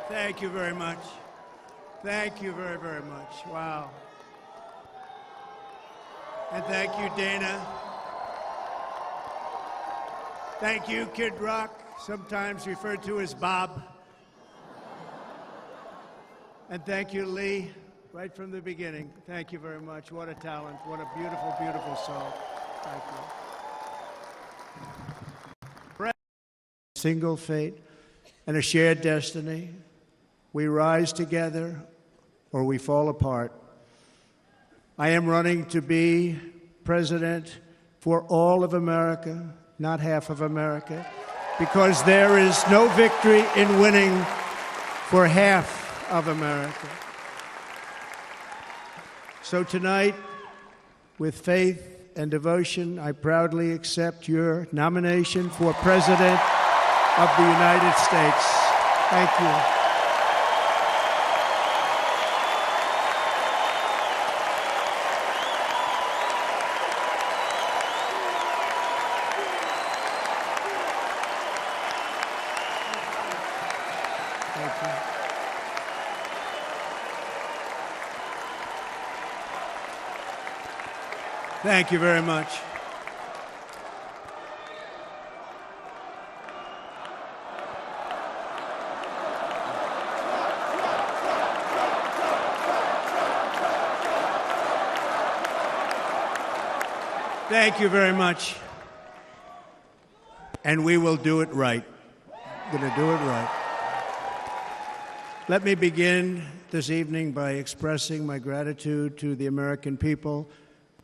Thank you very much. Thank you very, very much. Wow. And thank you, Dana. Thank you, Kid Rock, sometimes referred to as Bob. And thank you, Lee, right from the beginning. Thank you very much. What a talent. What a beautiful, beautiful soul. Thank you. Single fate and a shared destiny. We rise together or we fall apart. I am running to be president for all of America, not half of America, because there is no victory in winning for half of America. So tonight, with faith and devotion, I proudly accept your nomination for President of the United States. Thank you. Thank you very much. Thank you very much. And we will do it right. We're going to do it right. Let me begin this evening by expressing my gratitude to the American people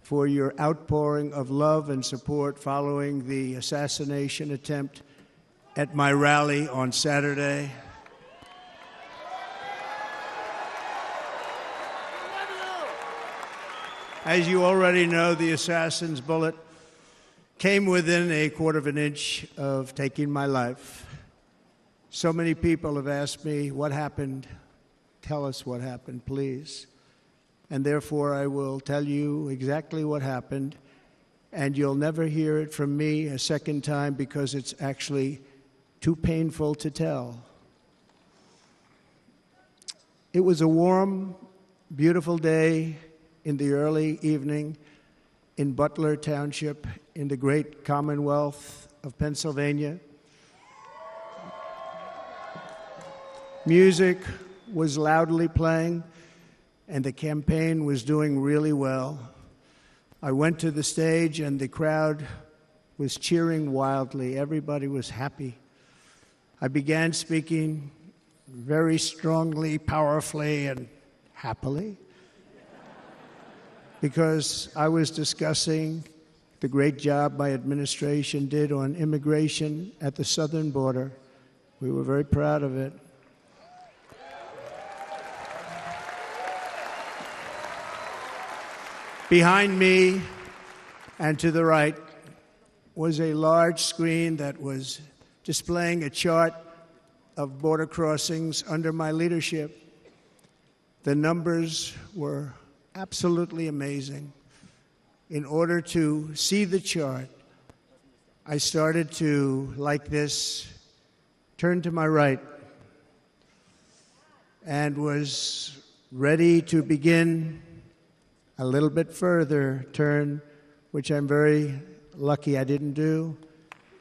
for your outpouring of love and support following the assassination attempt at my rally on Saturday. As you already know, the assassin's bullet came within a quarter of an inch of taking my life. So many people have asked me, what happened? Tell us what happened, please. And therefore, I will tell you exactly what happened, and you'll never hear it from me a second time because it's actually too painful to tell. It was a warm, beautiful day in the early evening in Butler Township in the great Commonwealth of Pennsylvania. Music was loudly playing, and the campaign was doing really well. I went to the stage, and the crowd was cheering wildly. Everybody was happy. I began speaking very strongly, powerfully, and happily because I was discussing the great job my administration did on immigration at the southern border. We were very proud of it. Behind me and to the right was a large screen that was displaying a chart of border crossings under my leadership. The numbers were absolutely amazing. In order to see the chart, I started to, like this, turn to my right and was ready to begin a little bit further turn, which I'm very lucky I didn't do,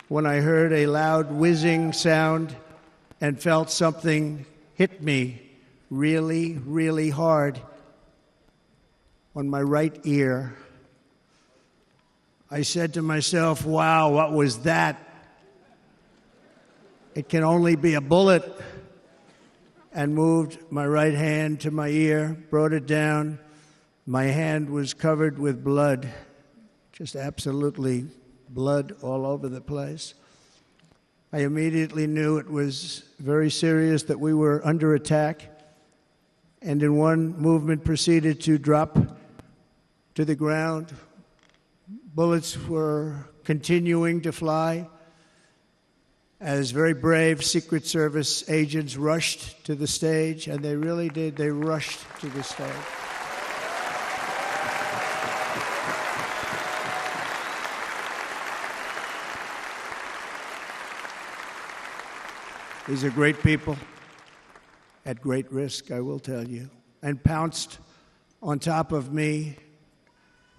when I heard a loud whizzing sound and felt something hit me really, really hard on my right ear. I said to myself, wow, what was that? It can only be a bullet. And moved my right hand to my ear, brought it down. My hand was covered with blood, just absolutely blood all over the place. I immediately knew it was very serious, that we were under attack, and in one movement proceeded to drop to the ground. Bullets were continuing to fly as very brave Secret Service agents rushed to the stage, and they really did. They rushed to the stage. These are great people. at great risk, I will tell you, and pounced on top of me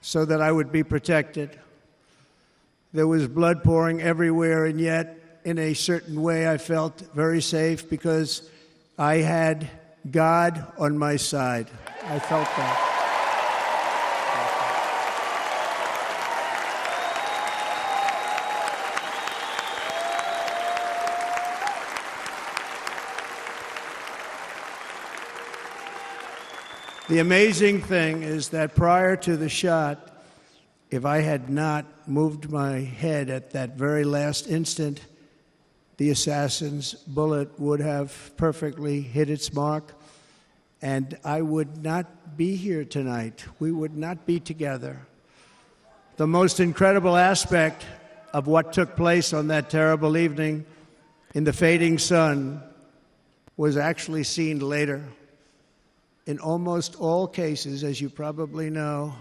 so that I would be protected. There was blood pouring everywhere, and yet, in a certain way, I felt very safe because I had God on my side. I felt that. The amazing thing is that prior to the shot, if I had not moved my head at that very last instant, the assassin's bullet would have perfectly hit its mark, and I would not be here tonight. We would not be together. The most incredible aspect of what took place on that terrible evening in the fading sun was actually seen later. In almost all cases, as you probably know,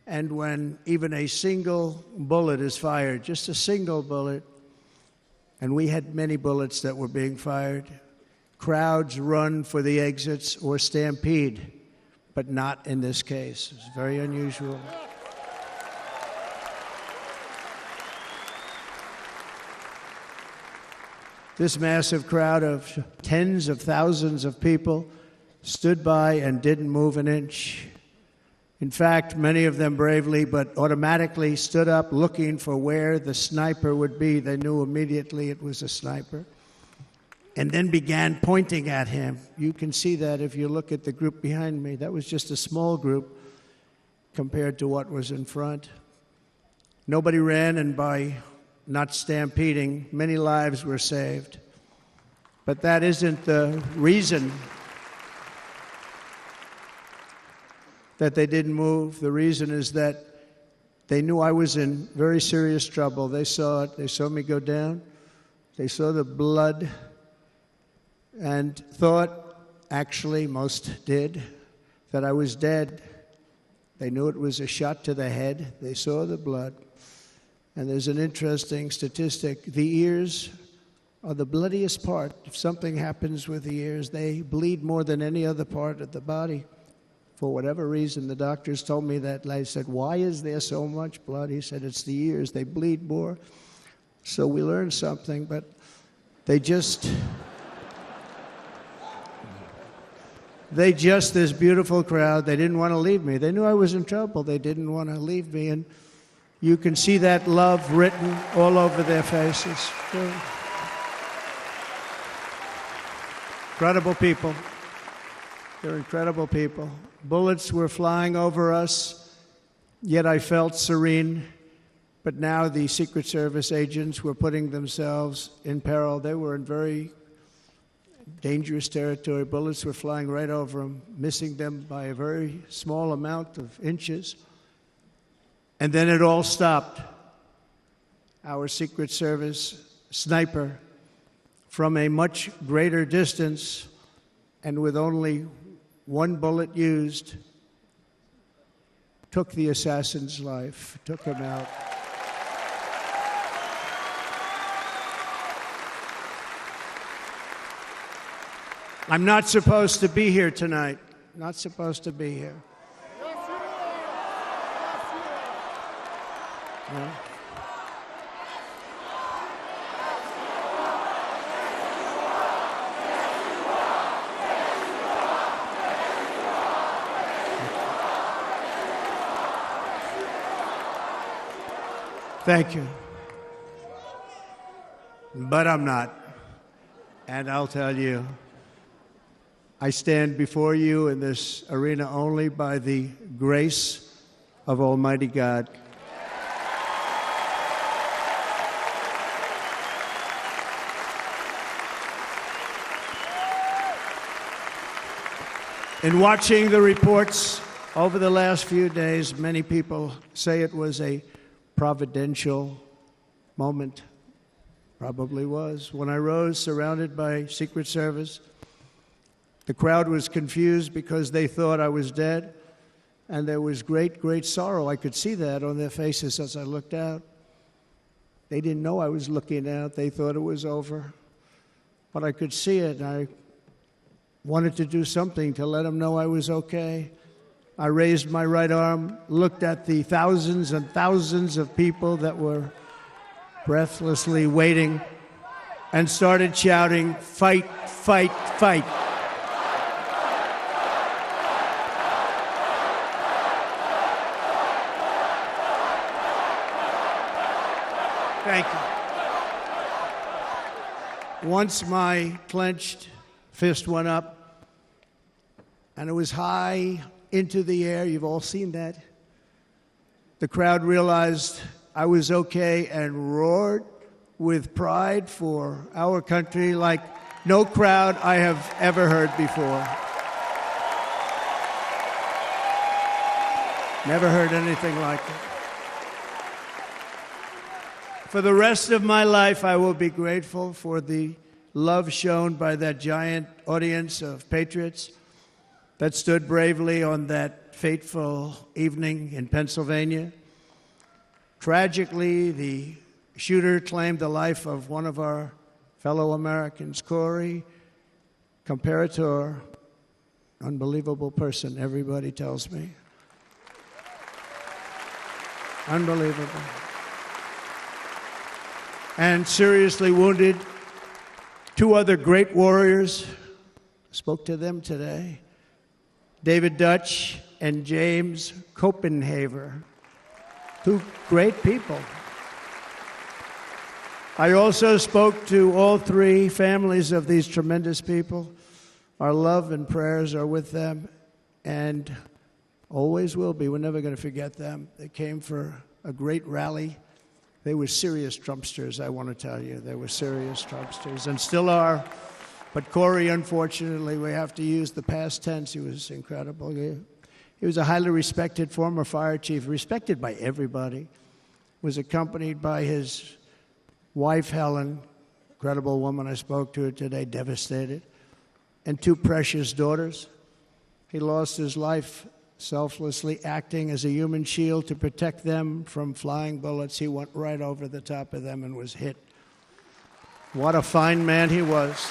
and when even a single bullet is fired, just a single bullet, and we had many bullets that were being fired, crowds run for the exits or stampede, but not in this case. It's very unusual. This massive crowd of tens of thousands of people stood by and didn't move an inch. In fact, many of them bravely but automatically stood up looking for where the sniper would be. They knew immediately it was a sniper. And then began pointing at him. You can see that if you look at the group behind me. That was just a small group compared to what was in front. Nobody ran, and by not stampeding, many lives were saved. But that isn't the reason that they didn't move. The reason is that they knew I was in very serious trouble. They saw it. They saw me go down. They saw the blood and thought, actually, most did, that I was dead. They knew it was a shot to the head. They saw the blood. And there's an interesting statistic. The ears are the bloodiest part. If something happens with the ears, they bleed more than any other part of the body. For whatever reason, the doctors told me that. I said, why is there so much blood? He said, it's the ears. They bleed more. So we learned something, but they just, this beautiful crowd, they didn't want to leave me. They knew I was in trouble. They didn't want to leave me. And you can see that love written all over their faces. Incredible people. They're incredible people. Bullets were flying over us, yet I felt serene. But now the Secret Service agents were putting themselves in peril. They were in very dangerous territory. Bullets were flying right over them, missing them by a very small amount of inches. And then it all stopped. Our Secret Service sniper, from a much greater distance and with only one bullet used, took the assassin's life, took him out. I'm not supposed to be here tonight. Not supposed to be here. No. Thank you. But I'm not. And I'll tell you, I stand before you in this arena only by the grace of Almighty God. In watching the reports over the last few days, many people say it was a providential moment. Probably was. When I rose, surrounded by Secret Service, the crowd was confused because they thought I was dead, and there was great, great sorrow. I could see that on their faces as I looked out. They didn't know I was looking out. They thought it was over. But I could see it, and I wanted to do something to let them know I was okay. I raised my right arm, looked at the thousands and thousands of people that were breathlessly waiting, and started shouting, "Fight, fight, fight." Thank you. Once my clenched fist went up, and it was high into the air, you've all seen that, the crowd realized I was okay and roared with pride for our country like no crowd I have ever heard before. Never heard anything like it. For the rest of my life, I will be grateful for the love shown by that giant audience of patriots that stood bravely on that fateful evening in Pennsylvania. Tragically, the shooter claimed the life of one of our fellow Americans, Corey, comparator, unbelievable person, everybody tells me. Unbelievable. And seriously wounded, two other great warriors, spoke to them today, David Dutch and James Copenhaver, two great people. I also spoke to all three families of these tremendous people. Our love and prayers are with them and always will be. We're never going to forget them. They came for a great rally. They were serious Trumpsters, I want to tell you. They were serious Trumpsters and still are. But Corey, unfortunately, we have to use the past tense. He was incredible. He was a highly respected former fire chief, respected by everybody. Was accompanied by his wife, Helen, incredible woman. I spoke to her today, devastated, and two precious daughters. He lost his life selflessly acting as a human shield to protect them from flying bullets. He went right over the top of them and was hit. What a fine man he was.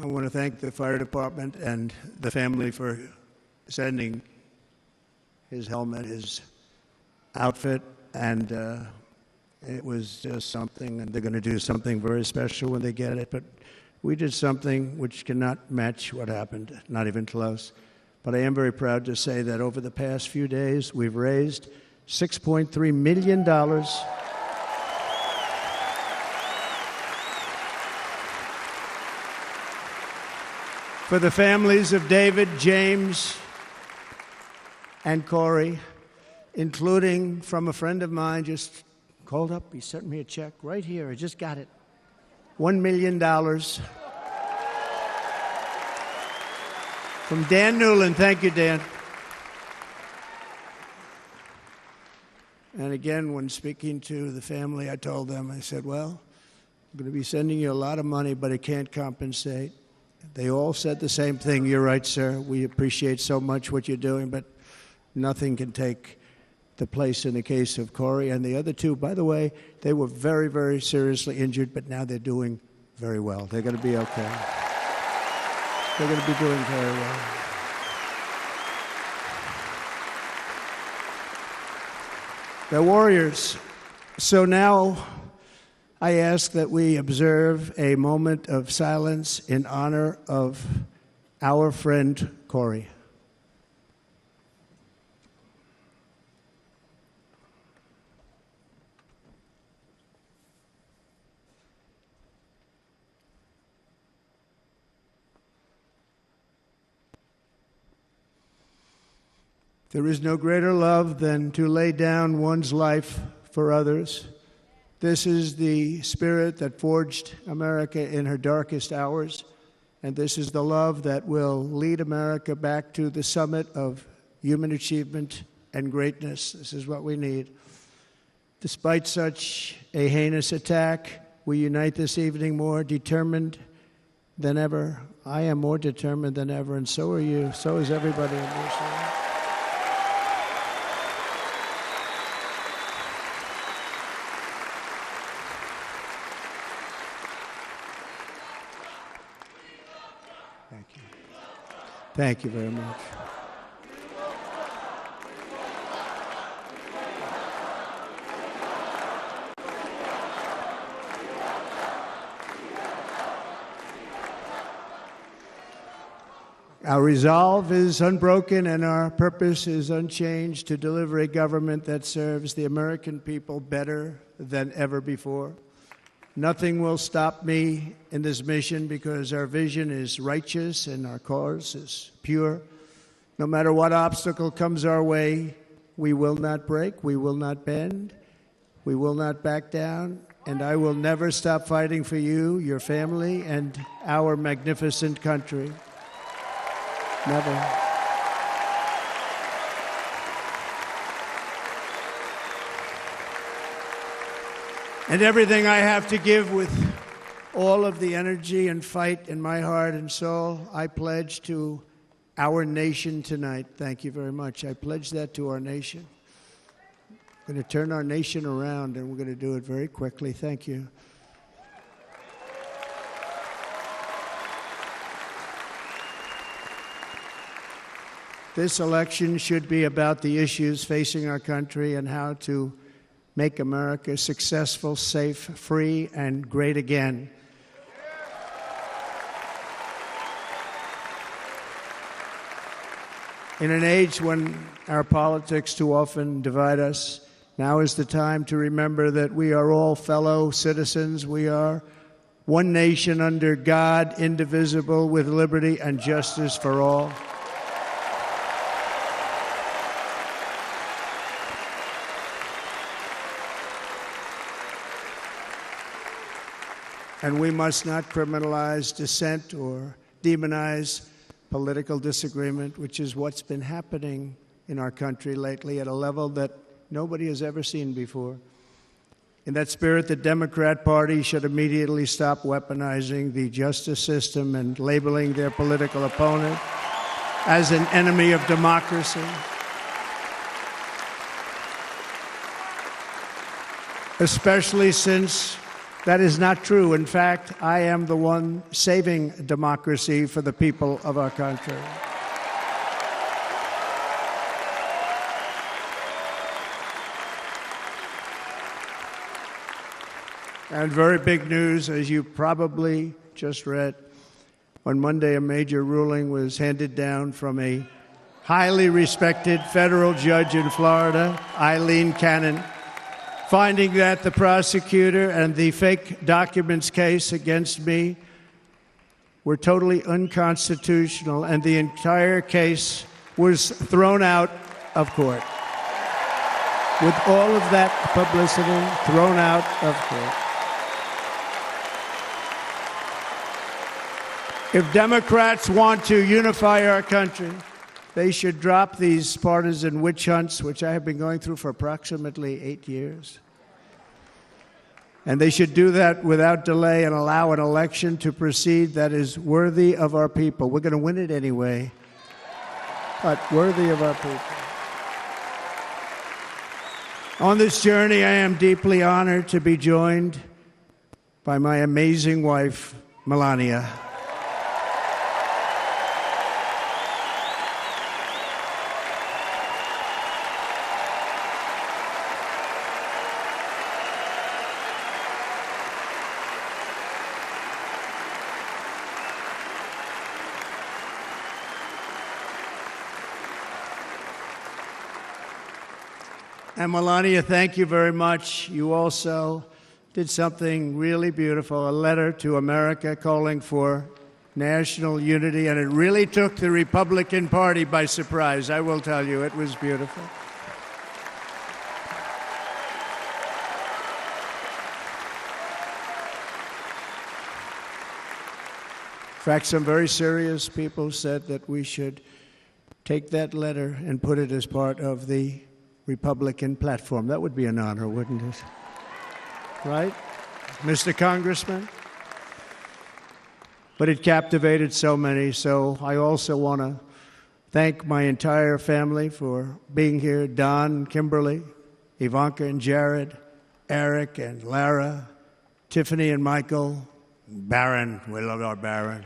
I want to thank the fire department and the family for sending his helmet, his outfit, and it was just something, and they're going to do something very special when they get it. But we did something which cannot match what happened, not even close. But I am very proud to say that over the past few days, we've raised $6.3 million for the families of David, James, and Corey, including from a friend of mine just called up. He sent me a check right here. I just got it. $1 million from Dan Newland. Thank you, Dan. And again, when speaking to the family, I told them, I said, well, I'm going to be sending you a lot of money, but it can't compensate. They all said the same thing. You're right, sir. We appreciate so much what you're doing, but nothing can take the place in the case of Corey. And the other two, by the way, they were very, very seriously injured, but now they're doing very well. They're going to be okay. They're going to be doing very well. They're warriors. So now I ask that we observe a moment of silence in honor of our friend Corey. There is no greater love than to lay down one's life for others. This is the spirit that forged America in her darkest hours, and this is the love that will lead America back to the summit of human achievement and greatness. This is what we need. Despite such a heinous attack, we unite this evening more determined than ever. I am more determined than ever, and so are you. So is everybody in this room. Thank you. Thank you very much. Our resolve is unbroken and our purpose is unchanged to deliver a government that serves the American people better than ever before. Nothing will stop me in this mission because our vision is righteous and our cause is pure. No matter what obstacle comes our way, we will not break, we will not bend, we will not back down, and I will never stop fighting for you, your family, and our magnificent country. Never. And everything I have to give with all of the energy and fight in my heart and soul, I pledge to our nation tonight. Thank you very much. I pledge that to our nation. We're going to turn our nation around, and we're going to do it very quickly. Thank you. This election should be about the issues facing our country and how to make America successful, safe, free, and great again. In an age when our politics too often divide us, now is the time to remember that we are all fellow citizens. We are one nation under God, indivisible, with liberty and justice for all. And we must not criminalize dissent or demonize political disagreement, which is what's been happening in our country lately at a level that nobody has ever seen before. In that spirit, the Democrat Party should immediately stop weaponizing the justice system and labeling their political opponent as an enemy of democracy. Especially since that is not true. In fact, I am the one saving democracy for the people of our country. And very big news, as you probably just read, on Monday a major ruling was handed down from a highly respected federal judge in Florida, Eileen Cannon, finding that the prosecutor and the fake documents case against me were totally unconstitutional, and the entire case was thrown out of court. With all of that publicity, thrown out of court. If Democrats want to unify our country, they should drop these partisan witch hunts, which I have been going through for approximately 8 years. And they should do that without delay and allow an election to proceed that is worthy of our people. We're going to win it anyway, but worthy of our people. On this journey, I am deeply honored to be joined by my amazing wife, Melania. And Melania, thank you very much. You also did something really beautiful, a letter to America calling for national unity, and it really took the Republican Party by surprise. I will tell you, it was beautiful. In fact, some very serious people said that we should take that letter and put it as part of the Republican platform. That would be an honor, wouldn't it? Right, Mr. Congressman? But it captivated so many, so I also want to thank my entire family for being here, Don, Kimberly, Ivanka and Jared, Eric and Lara, Tiffany and Michael, Barron. We love our Barron.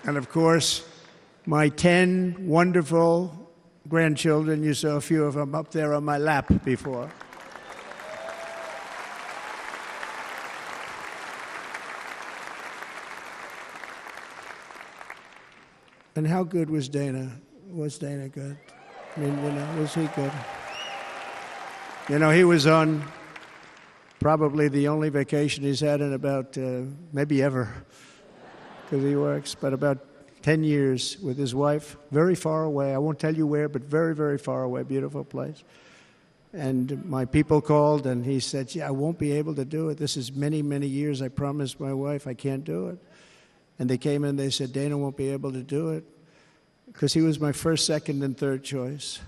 And of course, my 10 wonderful grandchildren. You saw a few of them up there on my lap before. And how good was Dana? Was Dana good? I mean, was he good? He was on probably the only vacation he's had in about, maybe ever, because he works, but about 10 years with his wife, very far away. I won't tell you where, but very, very far away, beautiful place. And my people called, and he said, I won't be able to do it. This is many, many years. I promised my wife I can't do it. And they came in, they said, Dana won't be able to do it, because he was my first, second, and third choice.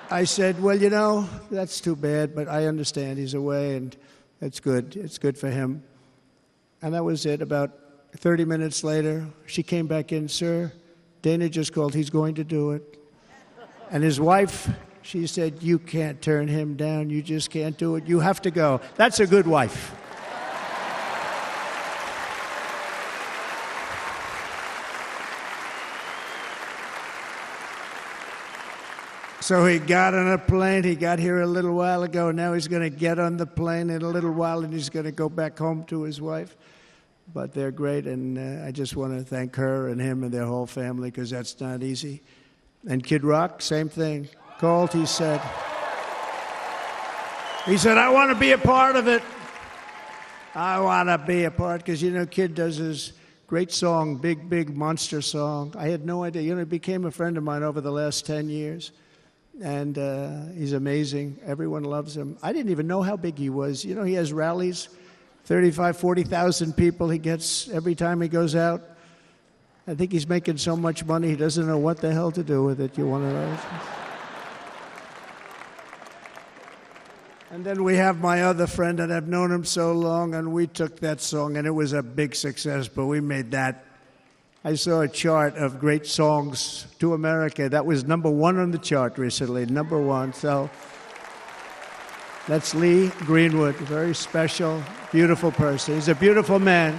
I said, well, that's too bad, but I understand he's away, and it's good. It's good for him. And that was it. About 30 minutes later, she came back in, sir, Dana just called. He's going to do it. And his wife, she said, you can't turn him down. You just can't do it. You have to go. That's a good wife. So he got on a plane. He got here a little while ago. Now he's going to get on the plane in a little while, and he's going to go back home to his wife. But they're great, and I just want to thank her and him and their whole family, because that's not easy. And Kid Rock, same thing. Called, he said, I want to be a part of it. I want to be a part, because, Kid does his great song, Big, Big Monster song. I had no idea. He became a friend of mine over the last 10 years. And he's amazing. Everyone loves him. I didn't even know how big he was. He has rallies, 35, 40,000 people he gets every time he goes out. I think he's making so much money, he doesn't know what the hell to do with it. You want to know? And then we have my other friend, and I've known him so long, and we took that song, and it was a big success, but we made that. I saw a chart of great songs to America. That was #1 on the chart recently, #1. So that's Lee Greenwood, a very special, beautiful person. He's a beautiful man.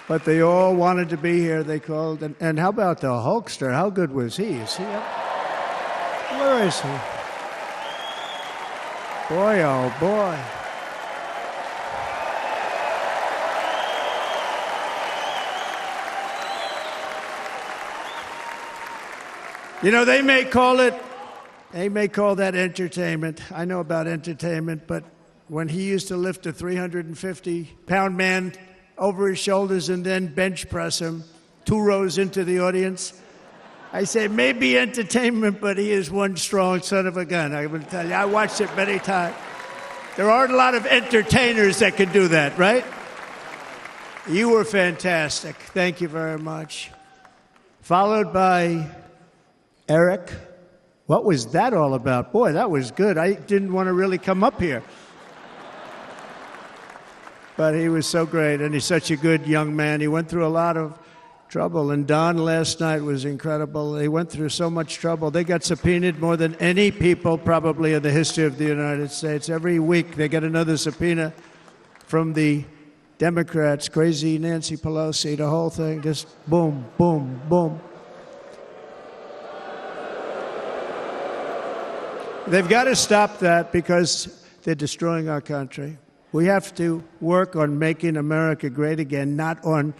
But they all wanted to be here. They called. And how about the Hulkster? How good was he? Is he up? Where is he? Boy, oh boy. They may call that entertainment. I know about entertainment, but when he used to lift a 350-pound man over his shoulders and then bench press him 2 rows into the audience, I say maybe entertainment, but he is one strong son of a gun. I will tell you, I watched it many times. There aren't a lot of entertainers that can do that, right? You were fantastic. Thank you very much. Followed by Eric. What was that all about? Boy, that was good. I didn't want to really come up here. But he was so great, and he's such a good young man. He went through a lot of trouble, and Don last night was incredible. They went through so much trouble. They got subpoenaed more than any people probably in the history of the United States. Every week they get another subpoena from the Democrats, crazy Nancy Pelosi, the whole thing, just boom, boom, boom. They've got to stop that, because they're destroying our country. We have to work on making America great again, not on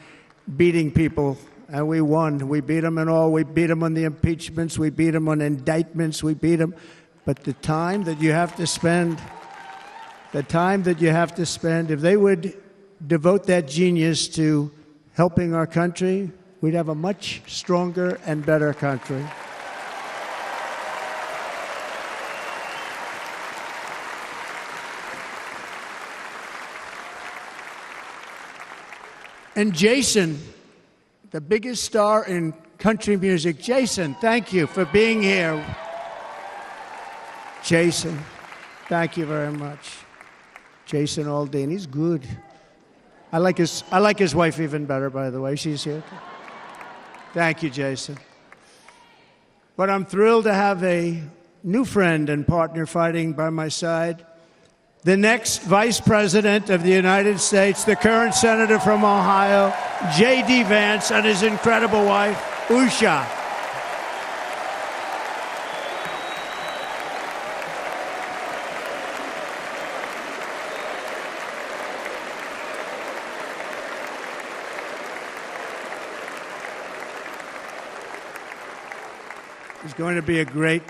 beating people and we won. We beat them in all. We beat them on the impeachments. We beat them on indictments. We beat them. But the time that you have to spend, if they would devote that genius to helping our country, we'd have a much stronger and better country. And Jason, the biggest star in country music. Jason, thank you for being here. Jason, thank you very much. Jason Aldean, he's good. I like his wife even better, by the way. She's here. Thank you, Jason. But I'm thrilled to have a new friend and partner fighting by my side. The next Vice President of the United States, the current Senator from Ohio, J.D. Vance, and his incredible wife, Usha. He's going to be a great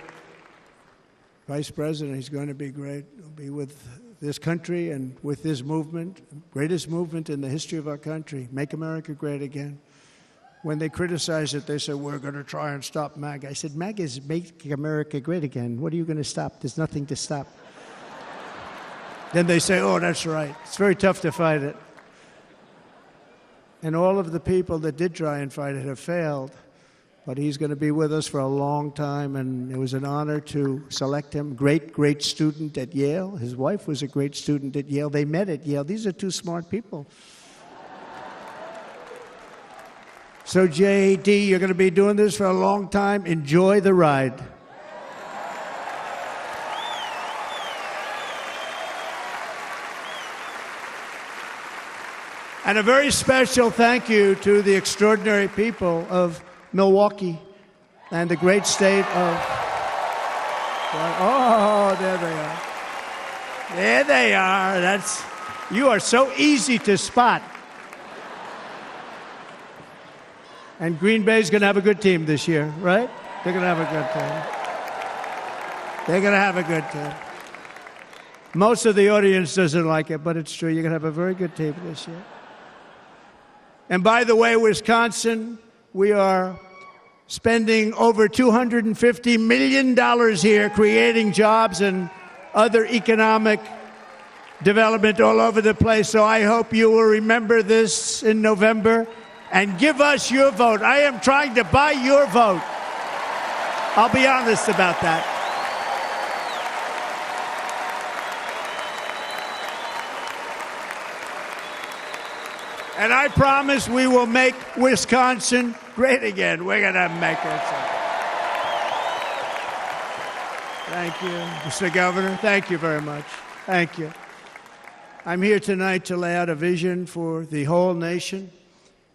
Vice President. He's going to be great. He'll be with this country and with this movement, greatest movement in the history of our country, Make America Great Again. When they criticize it, they say, we're going to try and stop MAGA. I said, MAGA is Make America Great Again. What are you going to stop? There's nothing to stop. Then they say, oh, that's right. It's very tough to fight it. And all of the people that did try and fight it have failed. But he's going to be with us for a long time, and it was an honor to select him. Great student at Yale. His wife was a great student at Yale. They met at Yale. These are two smart people. So, J.D., you're going to be doing this for a long time. Enjoy the ride. And a very special thank you to the extraordinary people of Milwaukee and the great state of... Oh, there they are. There they are. You are so easy to spot. And Green Bay's going to have a good team this year, right? They're going to have a good team. They're going to have a good team. Most of the audience doesn't like it, but it's true. You're going to have a very good team this year. And by the way, Wisconsin, we are spending over $250 million here creating jobs and other economic development all over the place. So I hope you will remember this in November and give us your vote. I am trying to buy your vote. I'll be honest about that. And I promise we will make Wisconsin great again. We're going to make it. Thank you, Mr. Governor. Thank you very much. Thank you. I'm here tonight to lay out a vision for the whole nation,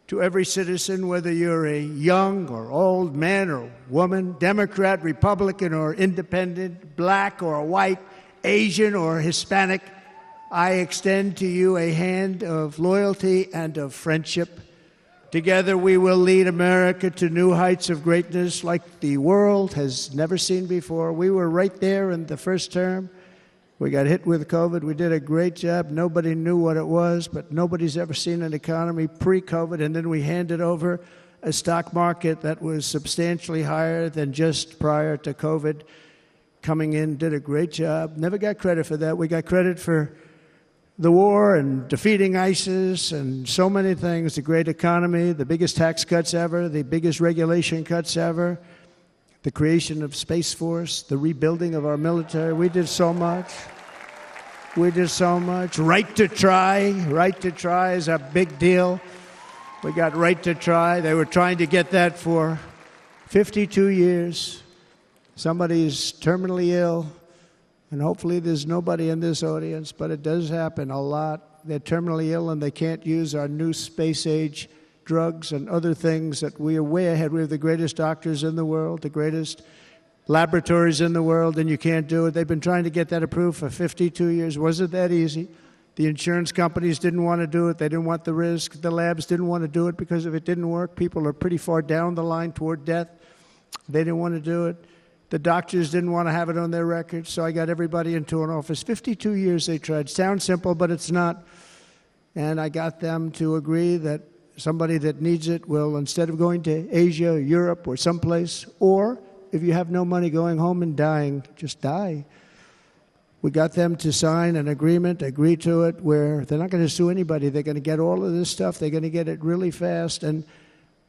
to every citizen, whether you're a young or old man or woman, Democrat, Republican, or independent, black or white, Asian or Hispanic. I extend to you a hand of loyalty and of friendship. Together we will lead America to new heights of greatness like the world has never seen before. We were right there in the first term. We got hit with COVID. We did a great job. Nobody knew what it was, but nobody's ever seen an economy pre-COVID. And then we handed over a stock market that was substantially higher than just prior to COVID. Coming in, did a great job. Never got credit for that. We got credit for the war and defeating ISIS and so many things, the great economy, the biggest tax cuts ever, the biggest regulation cuts ever, the creation of Space Force, the rebuilding of our military. We did so much. We did so much. Right to try. Right to try is a big deal. We got right to try. They were trying to get that for 52 years. Somebody's terminally ill. And hopefully there's nobody in this audience, but it does happen a lot. They're terminally ill and they can't use our new space-age drugs and other things that we are way ahead. We have the greatest doctors in the world, the greatest laboratories in the world, and you can't do it. They've been trying to get that approved for 52 years. Wasn't that easy? The insurance companies didn't want to do it. They didn't want the risk. The labs didn't want to do it because if it didn't work, people are pretty far down the line toward death. They didn't want to do it. The doctors didn't want to have it on their records, so I got everybody into an office. 52 years they tried. Sounds simple, but it's not. And I got them to agree that somebody that needs it will, instead of going to Asia, Europe, or someplace, or if you have no money, going home and dying, just die. We got them to sign an agreement, agree to it, where they're not going to sue anybody. They're going to get all of this stuff. They're going to get it really fast. And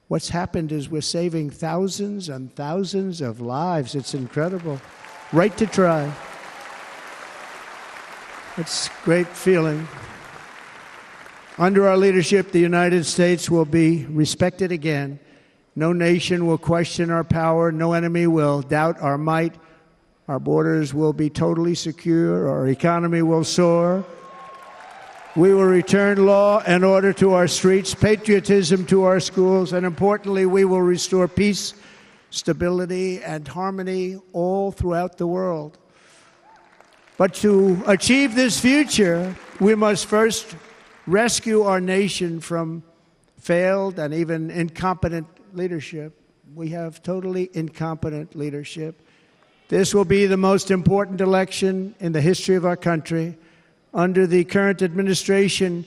what's happened is we're saving thousands and thousands of lives. It's incredible. Right to try. It's a great feeling. Under our leadership, the United States will be respected again. No nation will question our power. No enemy will doubt our might. Our borders will be totally secure. Our economy will soar. We will return law and order to our streets, patriotism to our schools, and importantly, we will restore peace, stability, and harmony all throughout the world. But to achieve this future, we must first rescue our nation from failed and even incompetent leadership. We have totally incompetent leadership. This will be the most important election in the history of our country. Under the current administration,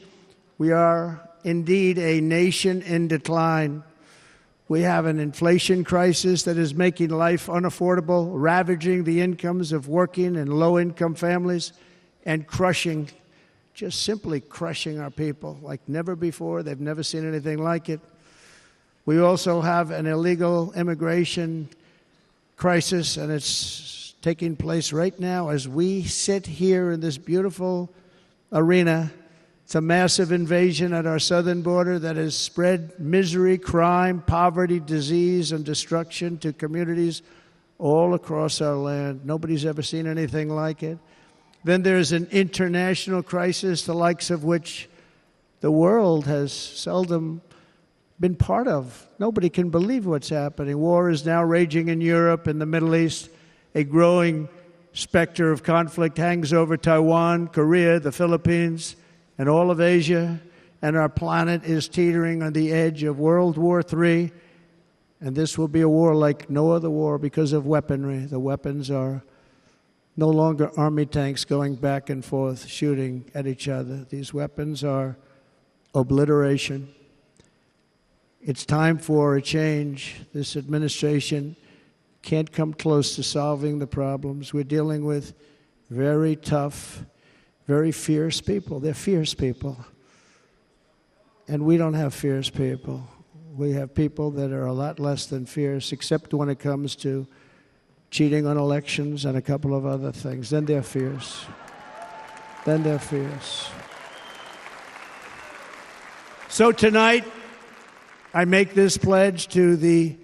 we are indeed a nation in decline. We have an inflation crisis that is making life unaffordable, ravaging the incomes of working and low-income families, and crushing, just simply crushing our people like never before. They've never seen anything like it. We also have an illegal immigration crisis, and it's taking place right now as we sit here in this beautiful arena. It's a massive invasion at our southern border that has spread misery, crime, poverty, disease, and destruction to communities all across our land. Nobody's ever seen anything like it. Then there's an international crisis, the likes of which the world has seldom been part of. Nobody can believe what's happening. War is now raging in Europe and the Middle East. A growing specter of conflict hangs over Taiwan, Korea, the Philippines, and all of Asia. And our planet is teetering on the edge of World War III. And this will be a war like no other war because of weaponry. The weapons are no longer army tanks going back and forth shooting at each other. These weapons are obliteration. It's time for a change. This administration can't come close to solving the problems. We're dealing with very tough, very fierce people. They're fierce people. And we don't have fierce people. We have people that are a lot less than fierce, except when it comes to cheating on elections and a couple of other things. Then they're fierce. Then they're fierce. So tonight, I make this pledge to the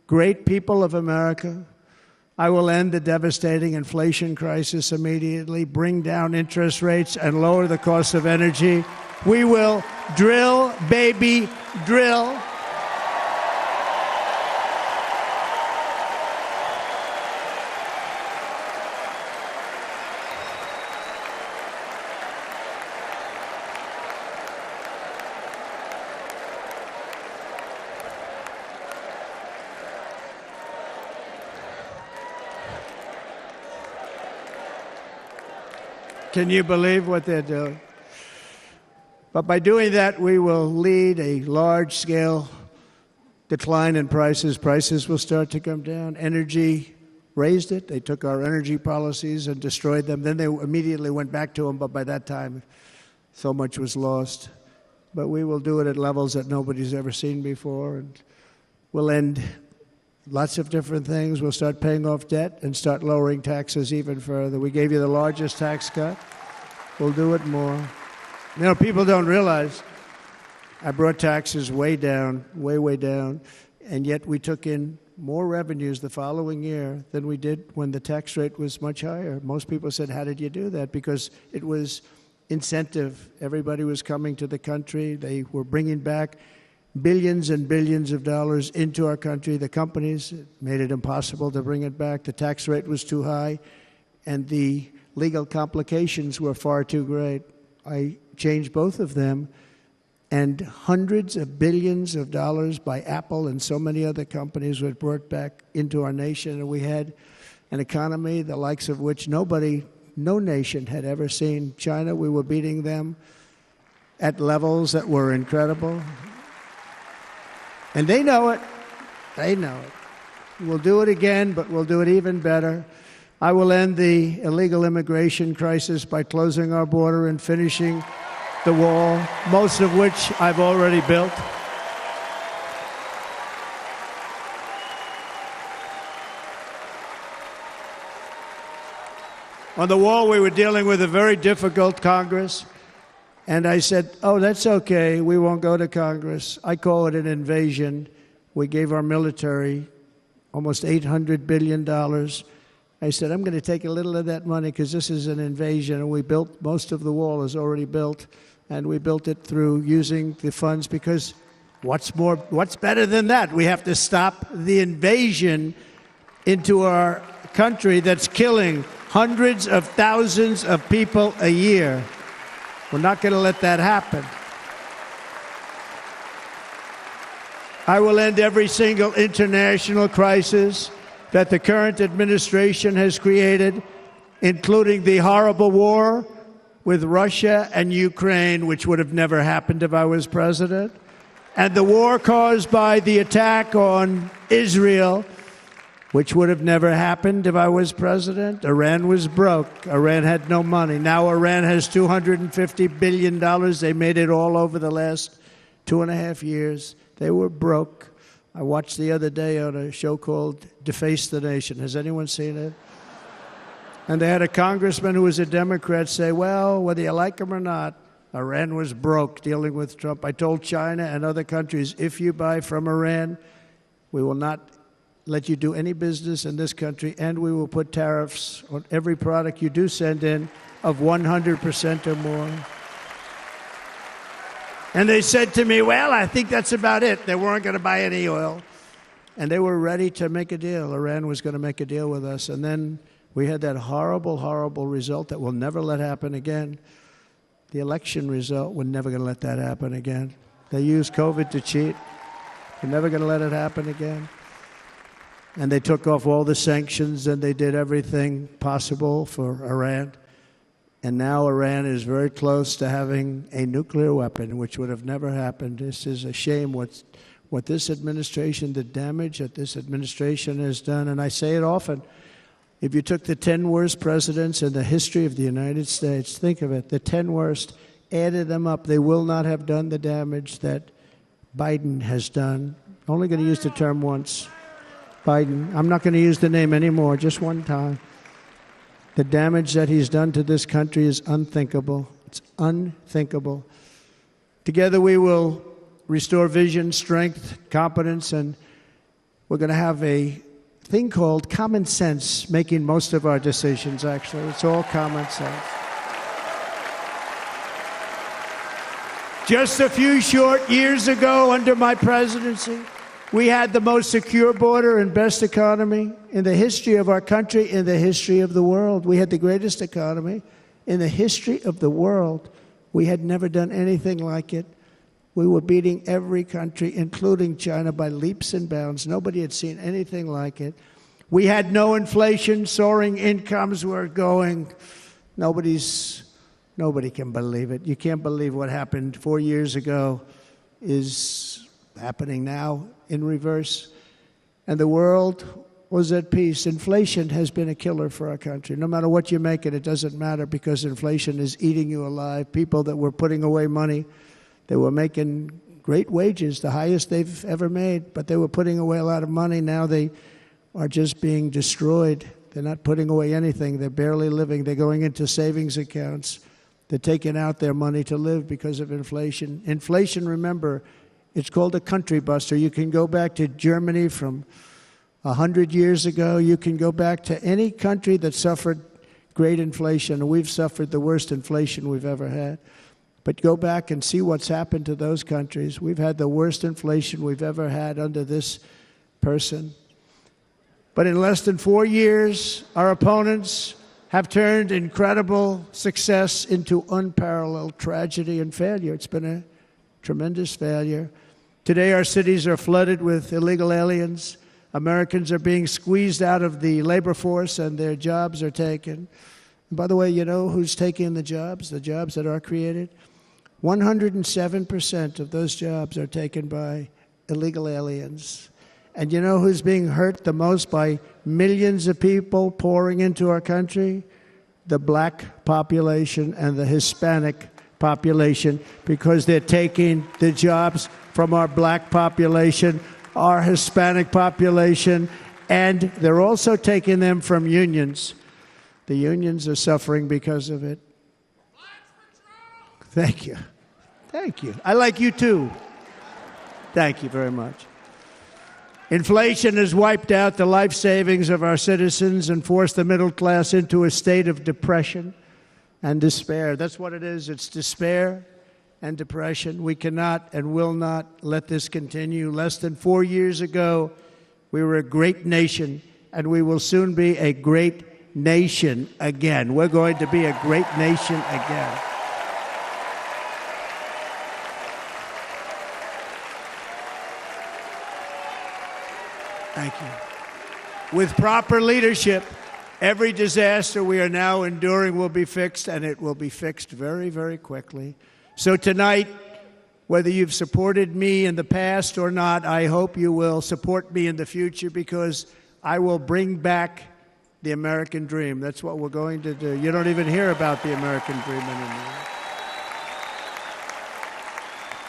great people of America. I will end the devastating inflation crisis immediately, bring down interest rates, and lower the cost of energy. We will drill, baby, drill. Can you believe what they're doing? But by doing that, we will lead a large-scale decline in prices. Prices will start to come down. Energy raised it. They took our energy policies and destroyed them. Then they immediately went back to them, but by that time, so much was lost. But we will do it at levels that nobody's ever seen before, and we'll end lots of different things. We'll start paying off debt and start lowering taxes even further. We gave you the largest tax cut. We'll do it more. You know, people don't realize I brought taxes way down, way down, and yet we took in more revenues the following year than we did when the tax rate was much higher. Most people said, how did you do that? Because it was incentive. Everybody was coming to the country. They were bringing back billions and billions of dollars into our country. The companies made it impossible to bring it back. The tax rate was too high, and the legal complications were far too great. I changed both of them, and hundreds of billions of dollars by Apple and so many other companies were brought back into our nation, and we had an economy the likes of which no nation had ever seen. China, we were beating them at levels that were incredible. And they know it. They know it. We'll do it again, but we'll do it even better. I will end the illegal immigration crisis by closing our border and finishing the wall, most of which I've already built. On the wall, we were dealing with a very difficult Congress, and I said, oh, that's okay, we won't go to Congress. I call it an invasion. We gave our military almost $800 billion. I said, I'm going to take a little of that money because this is an invasion, and we built, most of the wall is already built, and we built it through using the funds because what's better than that? We have to stop the invasion into our country that's killing hundreds of thousands of people a year. We're not going to let that happen. I will end every single international crisis that the current administration has created, including the horrible war with Russia and Ukraine, which would have never happened if I was president, and the war caused by the attack on Israel, which would have never happened if I was president. Iran was broke. Iran had no money. Now Iran has $250 billion. They made it all over the last 2.5 years. They were broke. I watched the other day on a show called Deface the Nation. Has anyone seen it? And they had a congressman who was a Democrat say, well, whether you like him or not, Iran was broke dealing with Trump. I told China and other countries, if you buy from Iran, we will not let you do any business in this country, and we will put tariffs on every product you do send in of 100% or more. And they said to me, well, I think that's about it. They weren't going to buy any oil. And they were ready to make a deal. Iran was going to make a deal with us. And then we had that horrible, horrible result that we'll never let happen again. The election result, we're never going to let that happen again. They used COVID to cheat. We're never going to let it happen again. And they took off all the sanctions, and they did everything possible for Iran. And now Iran is very close to having a nuclear weapon, which would have never happened. This is a shame what this administration, the damage that this administration has done. And I say it often, if you took the 10 worst presidents in the history of the United States, think of it, the 10 worst, added them up, they will not have done the damage that Biden has done. I'm only going to use the term once. Biden. I'm not going to use the name anymore, just one time. The damage that he's done to this country is unthinkable. It's unthinkable. Together we will restore vision, strength, competence, and we're going to have a thing called common sense making most of our decisions, actually. It's all common sense. Just a few short years ago, under my presidency, we had the most secure border and best economy in the history of our country, in the history of the world. We had the greatest economy in the history of the world. We had never done anything like it. We were beating every country, including China, by leaps and bounds. Nobody had seen anything like it. We had no inflation. Soaring incomes were going. Nobody can believe it. You can't believe what happened 4 years ago is happening now in reverse. And the world was at peace. Inflation has been a killer for our country. No matter what you make it doesn't matter because inflation is eating you alive. People that were putting away money, they were making great wages, the highest they've ever made, but they were putting away a lot of money. Now they are just being destroyed. They're not putting away anything. They're barely living. They're going into savings accounts. They're taking out their money to live because of inflation. Inflation, remember, it's called a country buster. You can go back to Germany from 100 years ago. You can go back to any country that suffered great inflation. We've suffered the worst inflation we've ever had. But go back and see what's happened to those countries. We've had the worst inflation we've ever had under this person. But in less than 4 years, our opponents have turned incredible success into unparalleled tragedy and failure. It's been a tremendous failure. Today, our cities are flooded with illegal aliens. Americans are being squeezed out of the labor force and their jobs are taken. And by the way, you know who's taking the jobs that are created? 107% of those jobs are taken by illegal aliens. And you know who's being hurt the most by millions of people pouring into our country? The black population and the Hispanic population, because they're taking the jobs from our black population, our Hispanic population, and they're also taking them from unions. The unions are suffering because of it. Thank you. Thank you. I like you too. Thank you very much. Inflation has wiped out the life savings of our citizens and forced the middle class into a state of depression and despair. That's what it is. It's despair and depression. We cannot and will not let this continue. Less than 4 years ago, we were a great nation, and we will soon be a great nation again. We're going to be a great nation again. Thank you. With proper leadership, every disaster we are now enduring will be fixed, and it will be fixed very, very quickly. So tonight, whether you've supported me in the past or not, I hope you will support me in the future, because I will bring back the American dream. That's what we're going to do. You don't even hear about the American dream anymore.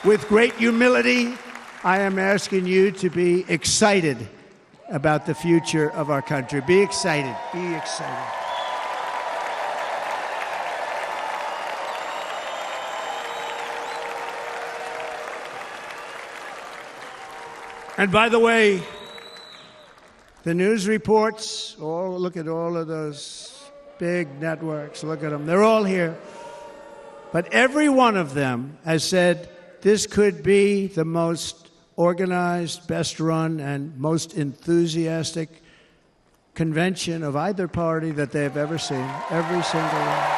With great humility, I am asking you to be excited about the future of our country. Be excited. Be excited. And by the way, the news reports, look at all of those big networks. Look at them. They're all here. But every one of them has said this could be the most organized, best run, and most enthusiastic convention of either party that they've ever seen. Every single one.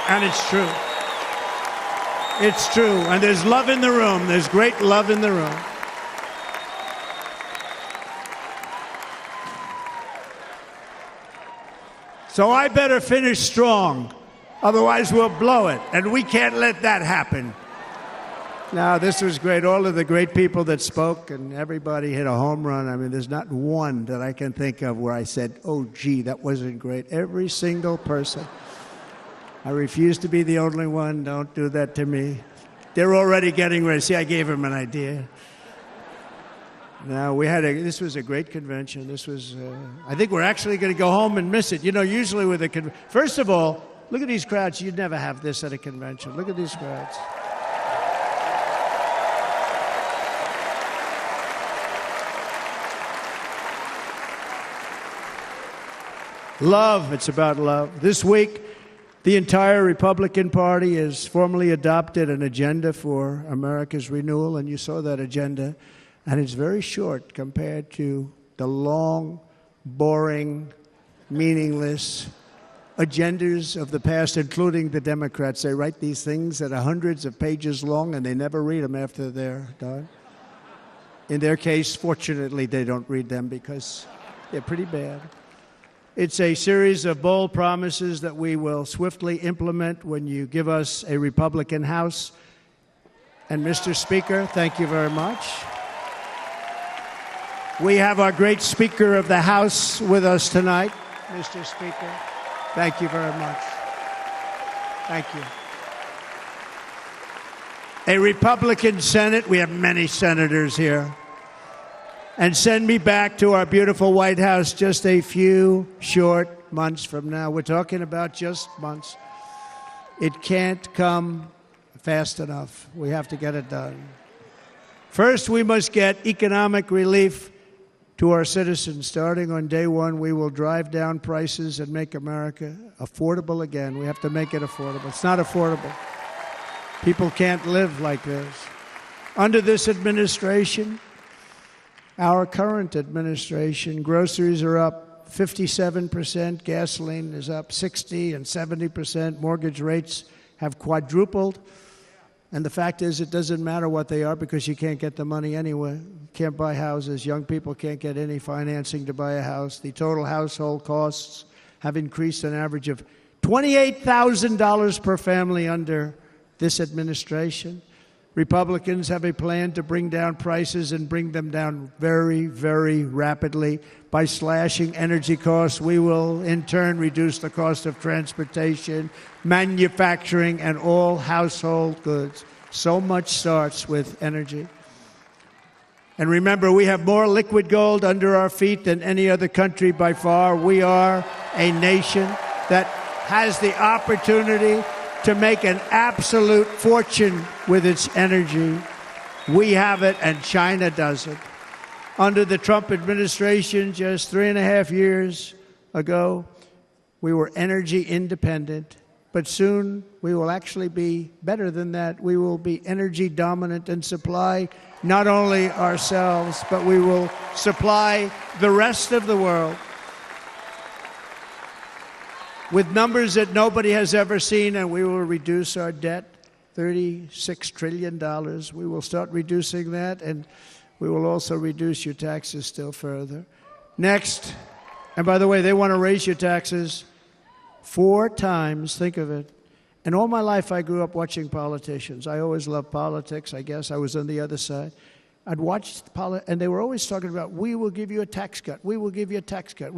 And it's true. It's true. And there's love in the room. There's great love in the room. So I better finish strong. Otherwise, we'll blow it, and we can't let that happen. Now, this was great. All of the great people that spoke, and everybody hit a home run. I mean, there's not one that I can think of where I said, oh, gee, that wasn't great. Every single person. I refuse to be the only one. Don't do that to me. They're already getting ready. See, I gave them an idea. Now, this was a great convention. This was, I think we're actually going to go home and miss it. You know, usually with a first of all, look at these crowds. You'd never have this at a convention. Look at these crowds. Love. It's about love. This week, the entire Republican Party has formally adopted an agenda for America's renewal, and you saw that agenda. And it's very short compared to the long, boring, meaningless agendas of the past, including the Democrats. They write these things that are hundreds of pages long, and they never read them after they're done. In their case, fortunately, they don't read them because they're pretty bad. It's a series of bold promises that we will swiftly implement when you give us a Republican House. And Mr. Speaker, thank you very much. We have our great Speaker of the House with us tonight. Mr. Speaker, thank you very much. Thank you. A Republican Senate, we have many senators here. And send me back to our beautiful White House just a few short months from now. We're talking about just months. It can't come fast enough. We have to get it done. First, we must get economic relief to our citizens. Starting on day one, we will drive down prices and make America affordable again. We have to make it affordable. It's not affordable. People can't live like this. Under this administration, Our current administration, groceries are up 57%, gasoline is up 60 and 70%, mortgage rates have quadrupled. And the fact is, it doesn't matter what they are because you can't get the money anyway. You can't buy houses. Young people can't get any financing to buy a house. The total household costs have increased an average of $28,000 per family under this administration. Republicans have a plan to bring down prices and bring them down very, very rapidly. By slashing energy costs, we will in turn reduce the cost of transportation, manufacturing, and all household goods. So much starts with energy. And remember, we have more liquid gold under our feet than any other country by far. We are a nation that has the opportunity to make an absolute fortune with its energy. We have it, and China doesn't. Under the Trump administration, just 3.5 years ago, we were energy independent. But soon, we will actually be better than that. We will be energy dominant and supply not only ourselves, but we will supply the rest of the world with numbers that nobody has ever seen, and we will reduce our debt, $36 trillion. We will start reducing that, and we will also reduce your taxes still further. Next, and by the way, they want to raise your taxes 4 times, think of it. And all my life I grew up watching politicians. I always loved politics, I guess. I was on the other side. I'd watch and they were always talking about, we will give you a tax cut. We will give you a tax cut.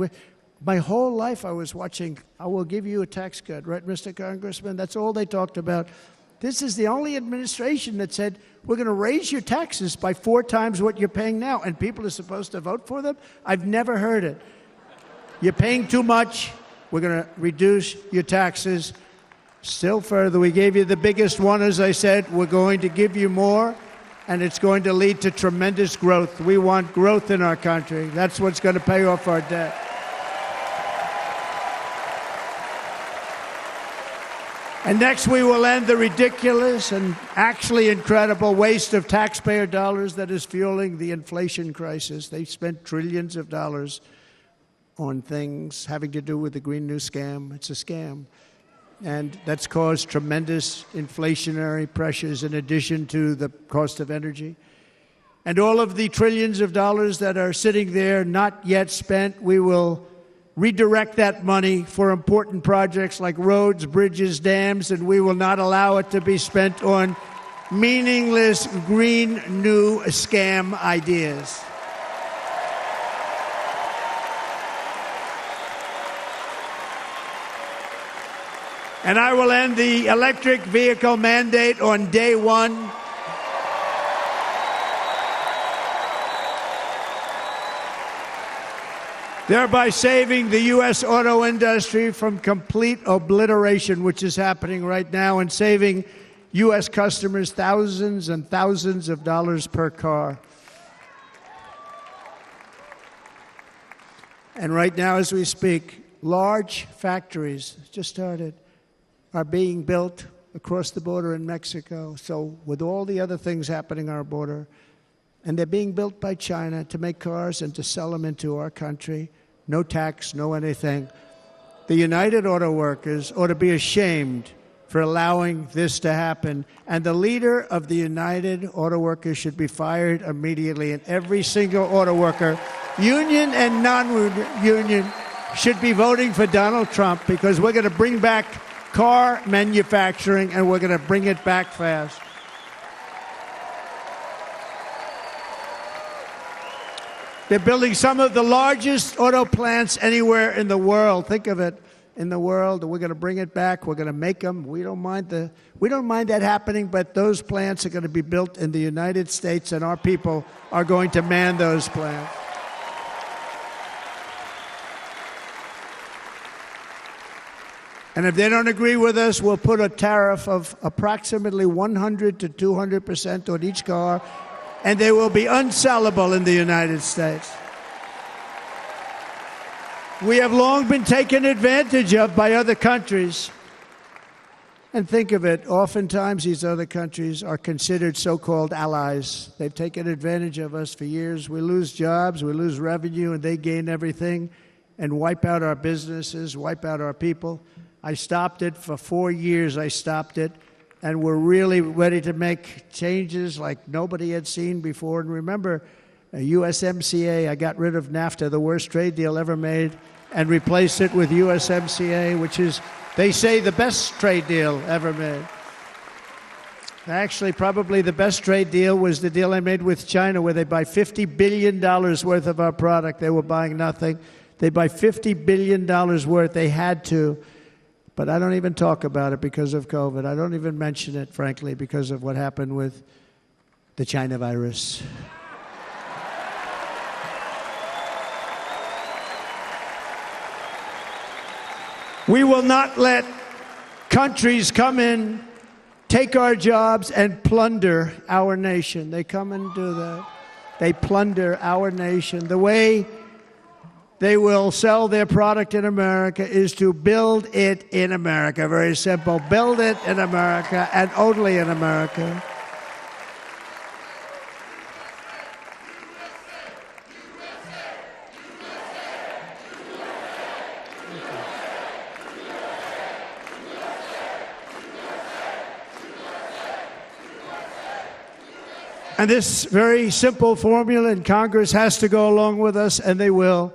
My whole life I was watching, I will give you a tax cut, right, Mr. Congressman? That's all they talked about. This is the only administration that said, we're going to raise your taxes by 4 times what you're paying now, and people are supposed to vote for them? I've never heard it. You're paying too much. We're going to reduce your taxes still further. We gave you the biggest one, as I said. We're going to give you more, and it's going to lead to tremendous growth. We want growth in our country. That's what's going to pay off our debt. And next, we will end the ridiculous and actually incredible waste of taxpayer dollars that is fueling the inflation crisis. They spent trillions of dollars on things having to do with the Green New Scam. It's a scam. And that's caused tremendous inflationary pressures in addition to the cost of energy. And all of the trillions of dollars that are sitting there not yet spent, we will redirect that money for important projects like roads, bridges, dams, and we will not allow it to be spent on meaningless Green New Scam ideas. And I will end the electric vehicle mandate on day 1. Thereby saving the U.S. auto industry from complete obliteration, which is happening right now, and saving U.S. customers thousands and thousands of dollars per car. And right now, as we speak, large factories just started are being built across the border in Mexico. So with all the other things happening on our border, and they're being built by China to make cars and to sell them into our country. No tax, no anything. The United Auto Workers ought to be ashamed for allowing this to happen. And the leader of the United Auto Workers should be fired immediately. And every single auto worker, union and non-union, should be voting for Donald Trump, because we're going to bring back car manufacturing, and we're going to bring it back fast. They're building some of the largest auto plants anywhere in the world. Think of it, in the world. We're going to bring it back. We're going to make them. We don't mind that happening, but those plants are going to be built in the United States, and our people are going to man those plants. And if they don't agree with us, we'll put a tariff of approximately 100 to 200% on each car, and they will be unsellable in the United States. We have long been taken advantage of by other countries. And think of it, oftentimes these other countries are considered so-called allies. They've taken advantage of us for years. We lose jobs, we lose revenue, and they gain everything and wipe out our businesses, wipe out our people. I stopped it for 4 years. I stopped it, and we're really ready to make changes like nobody had seen before. And remember, USMCA, I got rid of NAFTA, the worst trade deal ever made, and replaced it with USMCA, which is, they say, the best trade deal ever made. Actually, probably the best trade deal was the deal I made with China, where they buy $50 billion worth of our product. They were buying nothing. They buy $50 billion worth. They had to. But I don't even talk about it because of COVID. I don't even mention it, frankly, because of what happened with the China virus. We will not let countries come in, take our jobs, and plunder our nation. They come and do that. They plunder our nation. The way they will sell their product in America is to build it in America. Very simple. Build it in America and only in America. And this very simple formula, and Congress has to go along with us, and they will.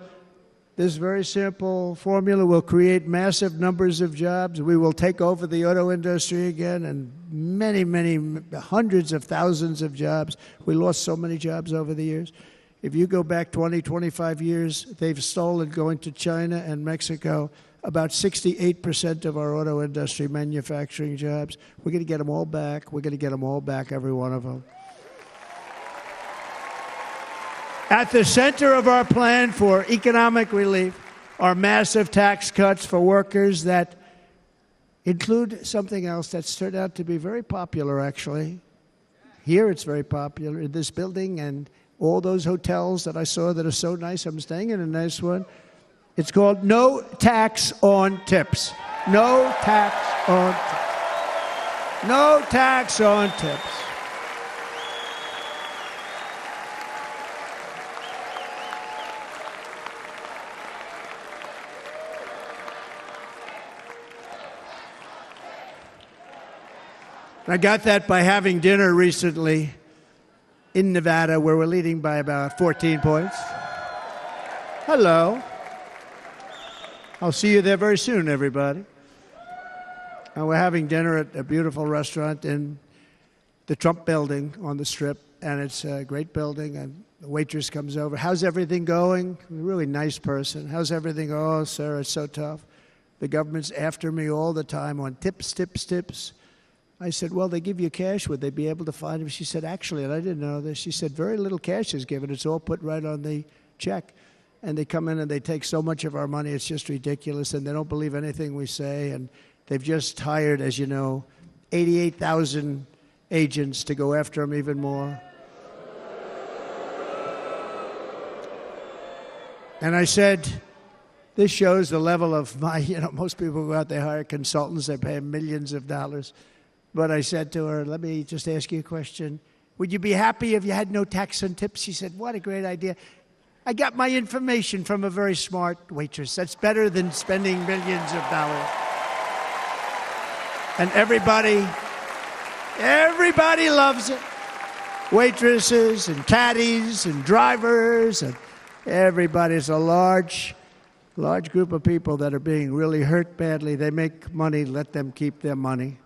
This very simple formula will create massive numbers of jobs. We will take over the auto industry again, and many, many, hundreds of thousands of jobs. We lost so many jobs over the years. If you go back 20, 25 years, they've stolen, going to China and Mexico, about 68% of our auto industry manufacturing jobs. We're going to get them all back. We're going to get them all back, every one of them. At the center of our plan for economic relief are massive tax cuts for workers that include something else that's turned out to be very popular, actually. Here it's very popular, in this building and all those hotels that I saw that are so nice. I'm staying in a nice one. It's called no tax on tips. No tax on tips. No tax on tips. I got that by having dinner recently in Nevada, where we're leading by about 14 points. Hello. I'll see you there very soon, everybody. And we're having dinner at a beautiful restaurant in the Trump building on the Strip, and it's a great building, and the waitress comes over. How's everything going? A really nice person. How's everything? Oh, sir, it's so tough. The government's after me all the time on tips, tips, tips. I said, well, they give you cash. Would they be able to find him? She said, actually, and I didn't know this, she said, very little cash is given. It's all put right on the check. And they come in and they take so much of our money, it's just ridiculous, and they don't believe anything we say. And they've just hired, as you know, 88,000 agents to go after them even more. And I said, this shows the level of my, most people go out, they hire consultants, they pay them millions of dollars. But I said to her, let me just ask you a question. Would you be happy if you had no tax on tips? She said, what a great idea. I got my information from a very smart waitress. That's better than spending millions of dollars. And everybody loves it. Waitresses and caddies and drivers and everybody's a large group of people that are being really hurt badly. They make money, let them keep their money.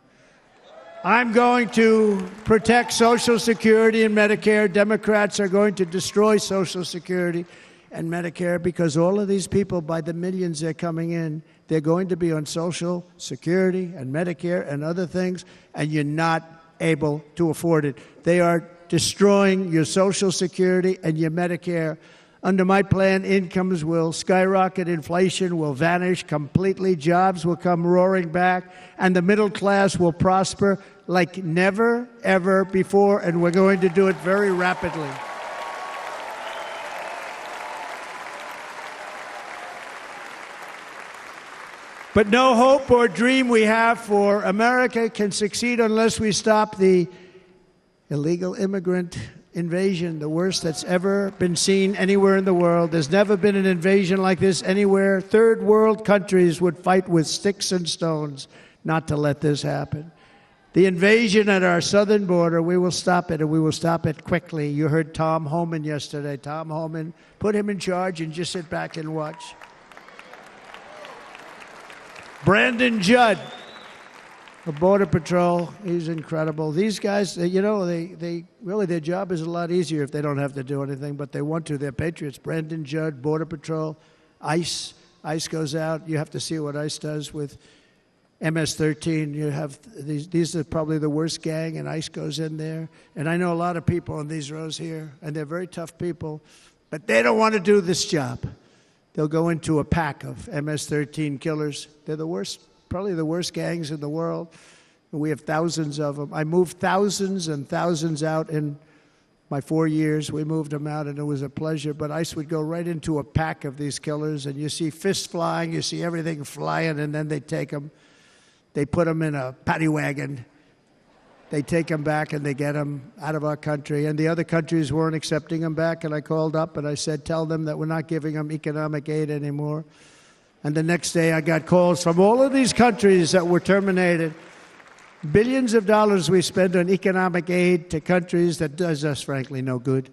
I'm going to protect Social Security and Medicare. Democrats are going to destroy Social Security and Medicare because all of these people, by the millions they're coming in, they're going to be on Social Security and Medicare and other things, and you're not able to afford it. They are destroying your Social Security and your Medicare. Under my plan, incomes will skyrocket, inflation will vanish completely, jobs will come roaring back, and the middle class will prosper like never, ever before, and we're going to do it very rapidly. But no hope or dream we have for America can succeed unless we stop the illegal immigrant invasion, the worst that's ever been seen anywhere in the world. There's never been an invasion like this anywhere. Third world countries would fight with sticks and stones not to let this happen. The invasion at our southern border, we will stop it, and we will stop it quickly. You heard Tom Homan yesterday. Tom Homan, put him in charge and just sit back and watch. Brandon Judd, the Border Patrol, he's incredible. These guys, you know, they really, their job is a lot easier if they don't have to do anything, but they want to. They're patriots. Brandon Judd, Border Patrol, ICE. ICE goes out. You have to see what ICE does with MS-13. You have these are probably the worst gang, and ICE goes in there. And I know a lot of people in these rows here, and they're very tough people, but they don't want to do this job. They'll go into a pack of MS-13 killers. They're the worst, probably the worst gangs in the world. We have thousands of them. I moved thousands and thousands out in my 4 years. We moved them out, and it was a pleasure. But ICE would go right into a pack of these killers, and you see fists flying, you see everything flying, and then they take them. They put them in a paddy wagon. They take them back, and they get them out of our country. And the other countries weren't accepting them back, and I called up, and I said, tell them that we're not giving them economic aid anymore. And the next day, I got calls from all of these countries that were terminated. Billions of dollars we spend on economic aid to countries that does us, frankly, no good.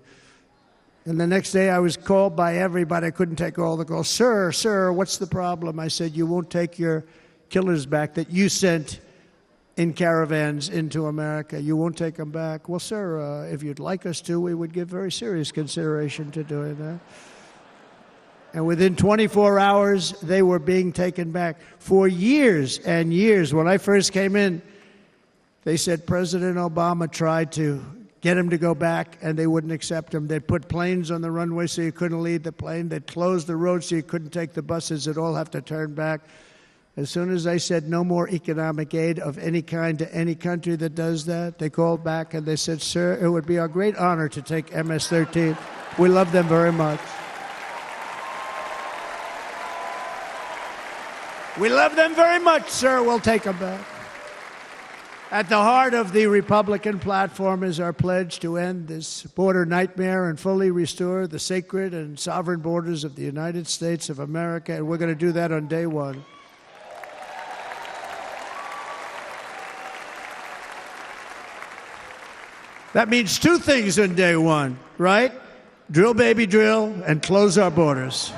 And the next day, I was called by everybody. I couldn't take all the calls. Sir, what's the problem? I said, you won't take your killers back that you sent in caravans into America. You won't take them back. Well, sir, if you'd like us to, we would give very serious consideration to doing that. And within 24 hours, they were being taken back. For years and years, when I first came in, they said President Obama tried to get him to go back, and they wouldn't accept him. They'd put planes on the runway so you couldn't leave the plane. They'd close the road so you couldn't take the buses. They'd all have to turn back. As soon as I said no more economic aid of any kind to any country that does that, they called back and they said, sir, it would be our great honor to take MS-13. We love them very much. We love them very much, sir. We'll take them back. At the heart of the Republican platform is our pledge to end this border nightmare and fully restore the sacred and sovereign borders of the United States of America, and we're going to do that on day one. That means two things on day one, right? Drill, baby, drill, and close our borders.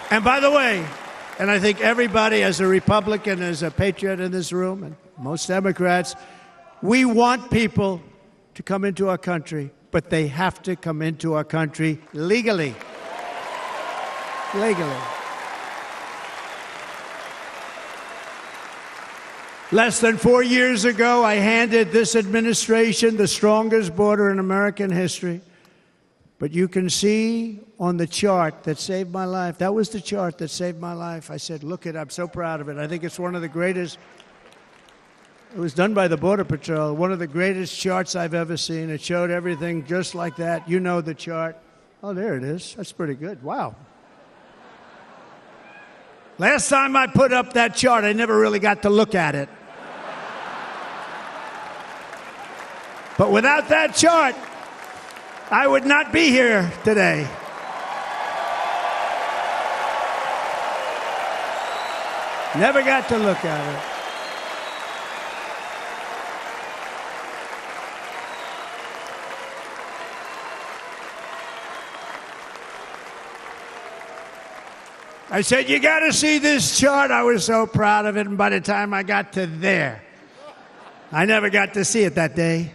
And by the way, and I think everybody as a Republican, as a patriot in this room, and most Democrats, we want people to come into our country, but they have to come into our country legally. Legally. Less than 4 years ago, I handed this administration the strongest border in American history. But you can see on the chart that saved my life, that was the chart that saved my life. I said, look it, I'm so proud of it. I think it's one of the greatest, it was done by the Border Patrol, one of the greatest charts I've ever seen. It showed everything just like that. You know the chart. Oh, there it is. That's pretty good. Wow. Last time I put up that chart, I never really got to look at it. But without that chart, I would not be here today. Never got to look at it. I said, you got to see this chart. I was so proud of it, and by the time I got to there, I never got to see it that day.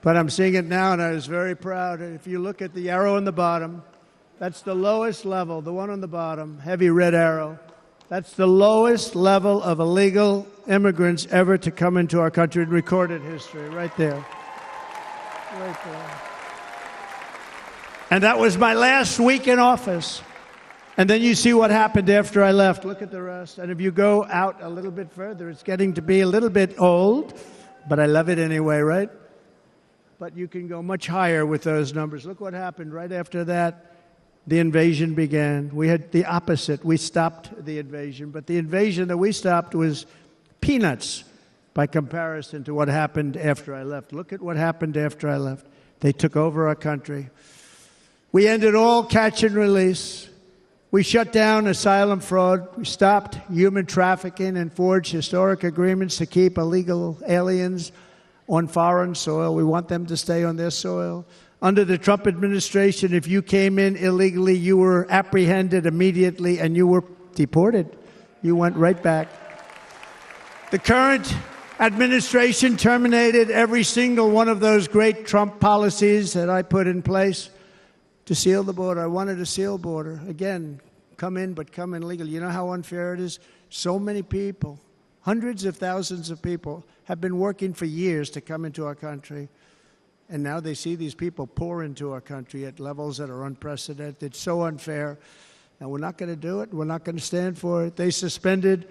But I'm seeing it now, and I was very proud. If you look at the arrow on the bottom, that's the lowest level, the one on the bottom, heavy red arrow. That's the lowest level of illegal immigrants ever to come into our country in recorded history, right there. Right there. And that was my last week in office. And then you see what happened after I left. Look at the rest. And if you go out a little bit further, it's getting to be a little bit old, but I love it anyway, right? but you can go much higher with those numbers. Look what happened right after that. The invasion began. We had the opposite. We stopped the invasion, but the invasion that we stopped was peanuts by comparison to what happened after I left. Look at what happened after I left. They took over our country. We ended all catch and release. We shut down asylum fraud. We stopped human trafficking and forged historic agreements to keep illegal aliens on foreign soil. We want them to stay on their soil. Under the Trump administration, if you came in illegally, you were apprehended immediately and you were deported. You went right back. The current administration terminated every single one of those great Trump policies that I put in place to seal the border. I wanted a sealed border. Again, come in, but come in legally. You know how unfair it is? So many people, hundreds of thousands of people, have been working for years to come into our country. And now they see these people pour into our country at levels that are unprecedented. It's so unfair. And we're not going to do it. We're not going to stand for it. They suspended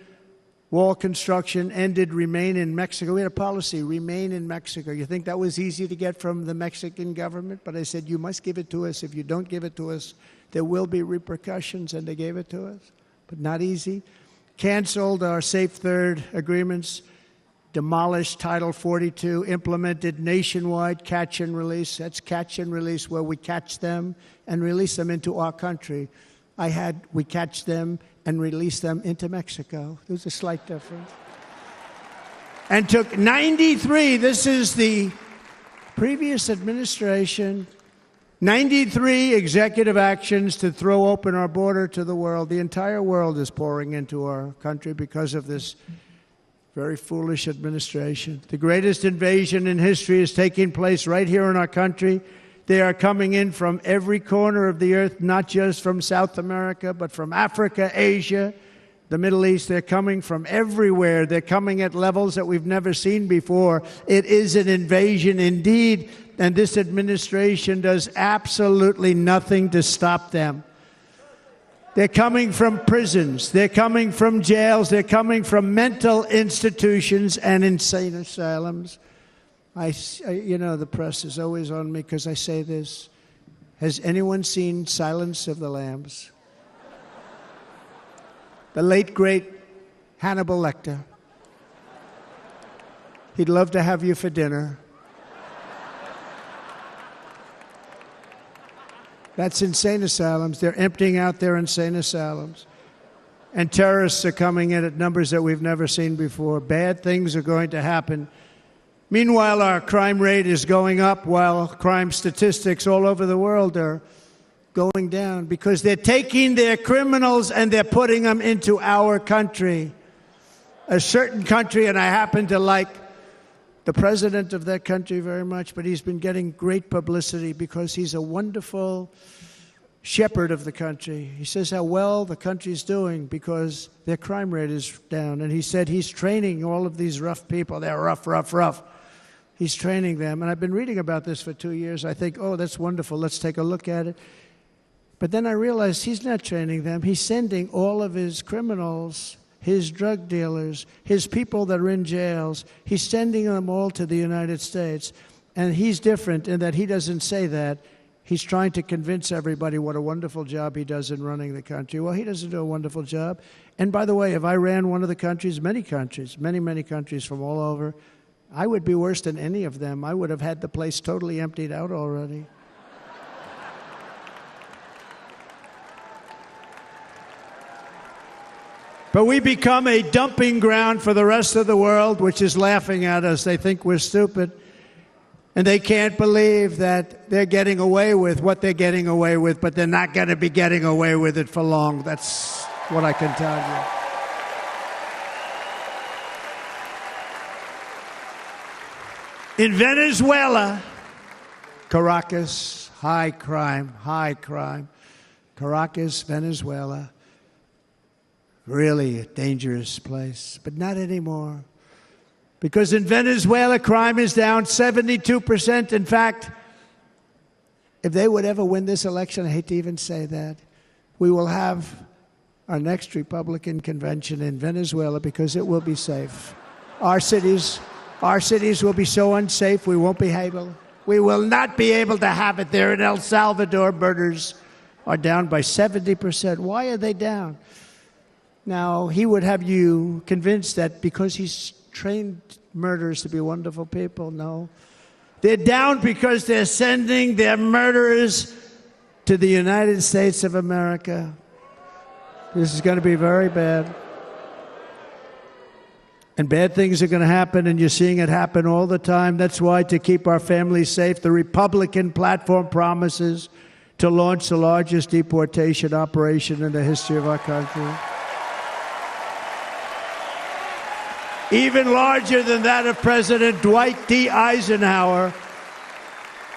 wall construction, ended remain in Mexico. We had a policy, remain in Mexico. You think that was easy to get from the Mexican government? But I said, you must give it to us. If you don't give it to us, there will be repercussions. And they gave it to us. But not easy. Canceled our Safe Third agreements. Demolished Title 42, implemented nationwide catch and release. That's catch and release, where we catch them and release them into our country. We catch them and release them into Mexico. There's a slight difference. And took 93, this is the previous administration, 93 executive actions to throw open our border to the world. The entire world is pouring into our country because of this very foolish administration. The greatest invasion in history is taking place right here in our country. They are coming in from every corner of the earth, not just from South America, but from Africa, Asia, the Middle East. They're coming from everywhere. They're coming at levels that we've never seen before. It is an invasion indeed, and this administration does absolutely nothing to stop them. They're coming from prisons. They're coming from jails. They're coming from mental institutions and insane asylums. You know, the press is always on me because I say this. Has anyone seen Silence of the Lambs? The late, great Hannibal Lecter. He'd love to have you for dinner. That's insane asylums. They're emptying out their insane asylums. And terrorists are coming in at numbers that we've never seen before. Bad things are going to happen. Meanwhile, our crime rate is going up while crime statistics all over the world are going down because they're taking their criminals and they're putting them into our country. A certain country, and I happen to like the president of that country very much, but he's been getting great publicity because he's a wonderful shepherd of the country. He says how well the country's doing because their crime rate is down. And he said he's training all of these rough people. They're rough. He's training them. And I've been reading about this for 2 years. I think, oh, that's wonderful. Let's take a look at it. But then I realized he's not training them. He's sending all of his criminals, his drug dealers, his people that are in jails, he's sending them all to the United States. And he's different in that he doesn't say that. He's trying to convince everybody what a wonderful job he does in running the country. Well, he doesn't do a wonderful job. And by the way, if I ran one of the countries, many countries from all over, I would be worse than any of them. I would have had the place totally emptied out already. But we become a dumping ground for the rest of the world, which is laughing at us. They think we're stupid. And they can't believe that they're getting away with what they're getting away with, but they're not going to be getting away with it for long. That's what I can tell you. In Venezuela, Caracas, high crime. Caracas, Venezuela. Really a dangerous place, but not anymore. Because in Venezuela, crime is down 72%. In fact, if they would ever win this election, I hate to even say that, we will have our next Republican convention in Venezuela because it will be safe. Our cities will be so unsafe, we won't be able We will not be able to have it there. In El Salvador, murders are down by 70%. Why are they down? Now, he would have you convinced that because he's trained murderers to be wonderful people. No. They're down because they're sending their murderers to the United States of America. This is going to be very bad. And bad things are going to happen, and you're seeing it happen all the time. That's why, to keep our families safe, the Republican platform promises to launch the largest deportation operation in the history of our country. Even larger than that of President Dwight D. Eisenhower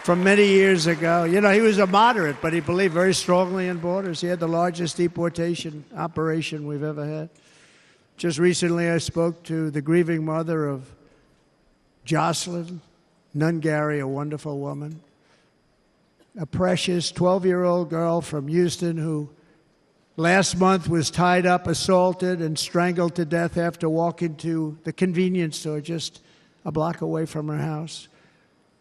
from many years ago. You know, he was a moderate, but he believed very strongly in borders. He had the largest deportation operation we've ever had. Just recently, I spoke to the grieving mother of Jocelyn Nungary, a wonderful woman, a precious 12-year-old girl from Houston who last month was tied up, assaulted, and strangled to death after walking to the convenience store just a block away from her house.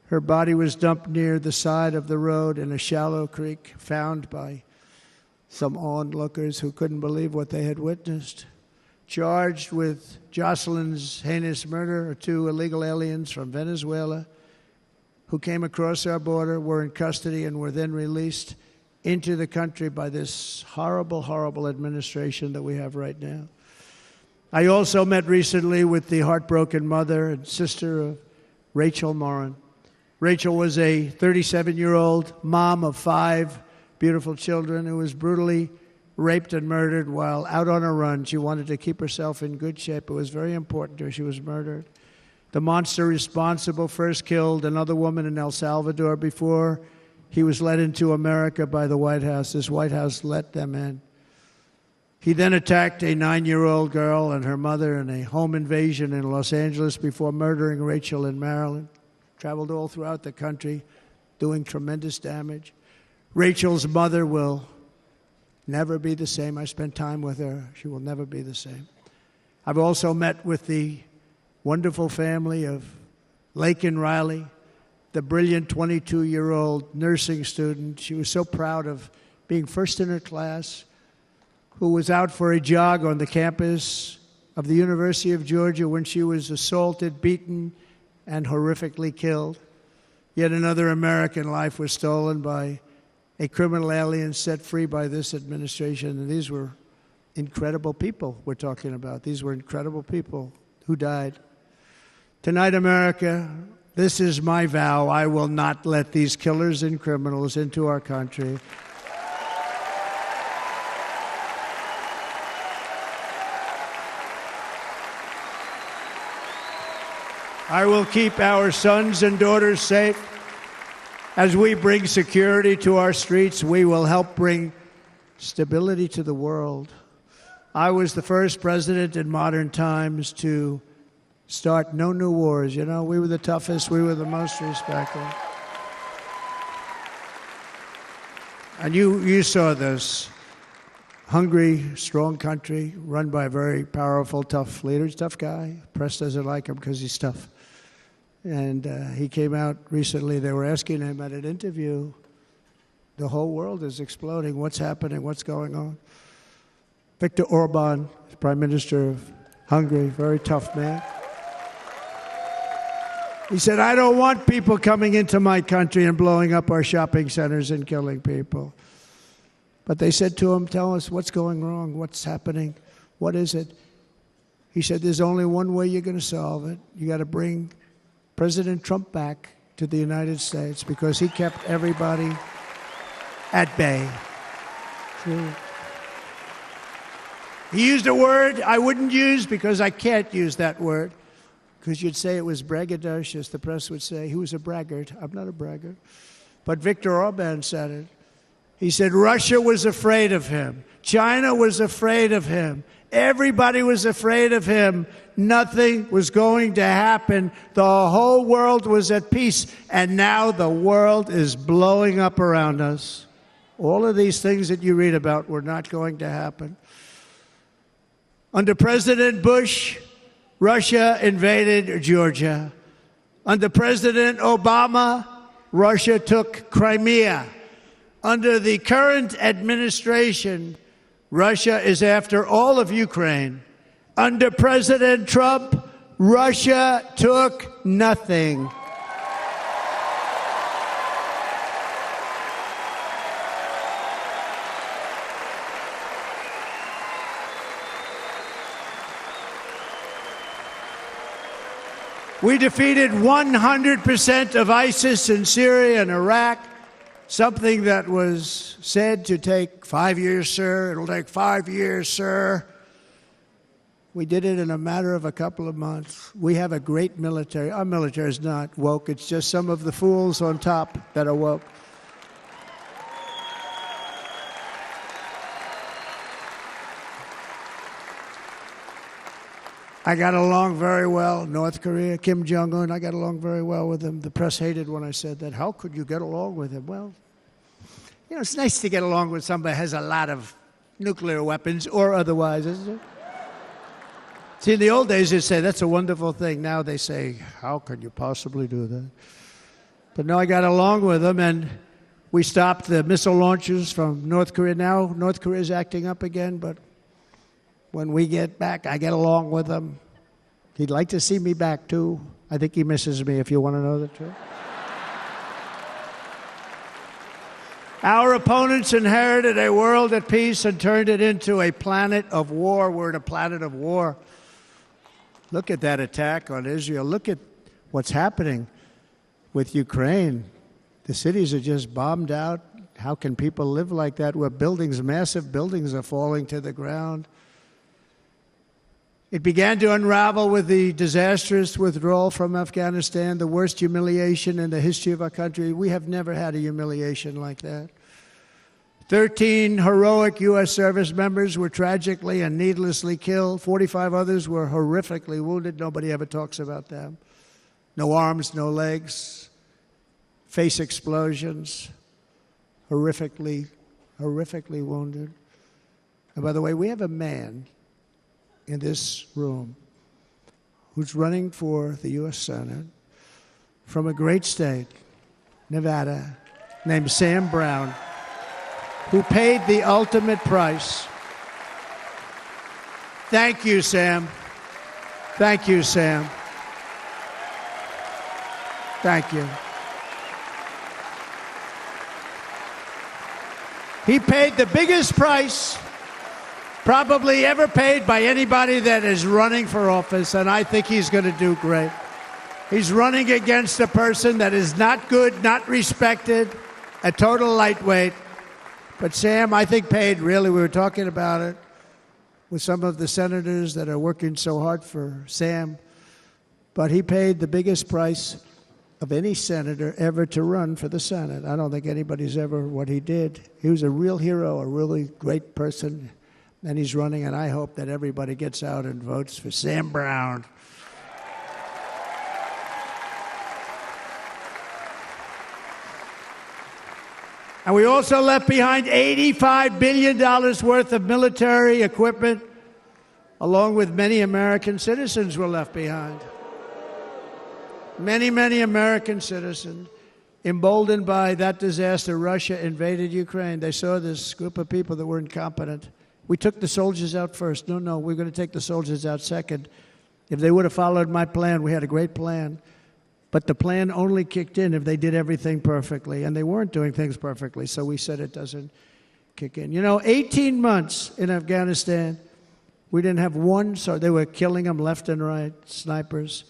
Her body was dumped near the side of the road in a shallow creek, found by some onlookers who couldn't believe what they had witnessed. Charged with Jocelyn's heinous murder are 2 illegal aliens from Venezuela who came across our border, were in custody, and were then released into the country by this horrible, horrible administration that we have right now. I also met recently with the heartbroken mother and sister of Rachel Morin. Rachel was a 37-year-old mom of 5 beautiful children who was brutally raped and murdered while out on a run. She wanted to keep herself in good shape. It was very important to her. She was murdered. The monster responsible first killed another woman in El Salvador before he was led into America by the White House. This White House let them in. He then attacked a 9-year-old girl and her mother in a home invasion in Los Angeles before murdering Rachel in Maryland. Traveled all throughout the country, doing tremendous damage. Rachel's mother will never be the same. I spent time with her. She will never be the same. I've also met with the wonderful family of Laken Riley, the brilliant 22-year-old nursing student. She was so proud of being first in her class, who was out for a jog on the campus of the University of Georgia when she was assaulted, beaten, and horrifically killed. Yet another American life was stolen by a criminal alien set free by this administration. And these were incredible people we're talking about. These were incredible people who died. Tonight, America, this is my vow. I will not let these killers and criminals into our country. I will keep our sons and daughters safe. As we bring security to our streets, we will help bring stability to the world. I was the first president in modern times to start no new wars. You know, we were the toughest, we were the most respected. And you saw this. Hungry, strong country, run by a very powerful, tough leader. He's a tough guy. Press doesn't like him because he's tough. And he came out recently. They were asking him at an interview, the whole world is exploding. What's happening? What's going on? Viktor Orban, Prime Minister of Hungary, very tough man. He said, I don't want people coming into my country and blowing up our shopping centers and killing people. But they said to him, tell us what's going wrong, what's happening, what is it? He said, there's only one way you're going to solve it. You got to bring President Trump back to the United States because he kept everybody at bay. True. He used a word I wouldn't use because I can't use that word, because you'd say it was braggadocious. The press would say he was a braggart. I'm not a braggart. But Viktor Orban said it. He said Russia was afraid of him. China was afraid of him. Everybody was afraid of him. Nothing was going to happen. The whole world was at peace. And now the world is blowing up around us. All of these things that you read about were not going to happen. Under President Bush, Russia invaded Georgia. Under President Obama, Russia took Crimea. Under the current administration, Russia is after all of Ukraine. Under President Trump, Russia took nothing. We defeated 100% of ISIS in Syria and Iraq, something that was said to take 5 years, sir. It'll take 5 years, sir. We did it in a matter of a couple of months. We have a great military. Our military is not woke. It's just some of the fools on top that are woke. I got along very well. North Korea, Kim Jong-un, I got along very well with him. The press hated when I said that. How could you get along with him? Well, you know, it's nice to get along with somebody who has a lot of nuclear weapons or otherwise, isn't it? See, in the old days, they'd say, that's a wonderful thing. Now they say, how could you possibly do that? But no, I got along with him, and we stopped the missile launches from North Korea. Now North Korea is acting up again, but when we get back, I get along with him. He'd like to see me back, too. I think he misses me, if you want to know the truth. Our opponents inherited a world at peace and turned it into a planet of war. We're in a planet of war. Look at that attack on Israel. Look at what's happening with Ukraine. The cities are just bombed out. How can people live like that where buildings, massive buildings, are falling to the ground? It began to unravel with the disastrous withdrawal from Afghanistan, the worst humiliation in the history of our country. We have never had a humiliation like that. 13 heroic U.S. service members were tragically and needlessly killed. 45 others were horrifically wounded. Nobody ever talks about them. No arms, no legs, face explosions, horrifically wounded. And by the way, we have a man in this room who's running for the U.S. Senate from a great state, Nevada, named Sam Brown, who paid the ultimate price. Thank you, Sam. Thank you, Sam. Thank you. He paid the biggest price probably ever paid by anybody that is running for office, and I think he's going to do great. He's running against a person that is not good, not respected, a total lightweight. But Sam, I think, paid, really, we were talking about it with some of the senators that are working so hard for Sam, but he paid the biggest price of any senator ever to run for the Senate. I don't think anybody's ever what he did. He was a real hero, a really great person. And he's running, and I hope that everybody gets out and votes for Sam Brown. And we also left behind $85 billion worth of military equipment, along with many American citizens were left behind. Many, many American citizens, emboldened by that disaster. Russia invaded Ukraine. They saw this group of people that were incompetent. We took the soldiers out first. No, we're going to take the soldiers out second. If they would have followed my plan, we had a great plan. But the plan only kicked in if they did everything perfectly, and they weren't doing things perfectly, so we said it doesn't kick in. You know, 18 months in Afghanistan, we didn't have one, so they were killing them left and right, snipers.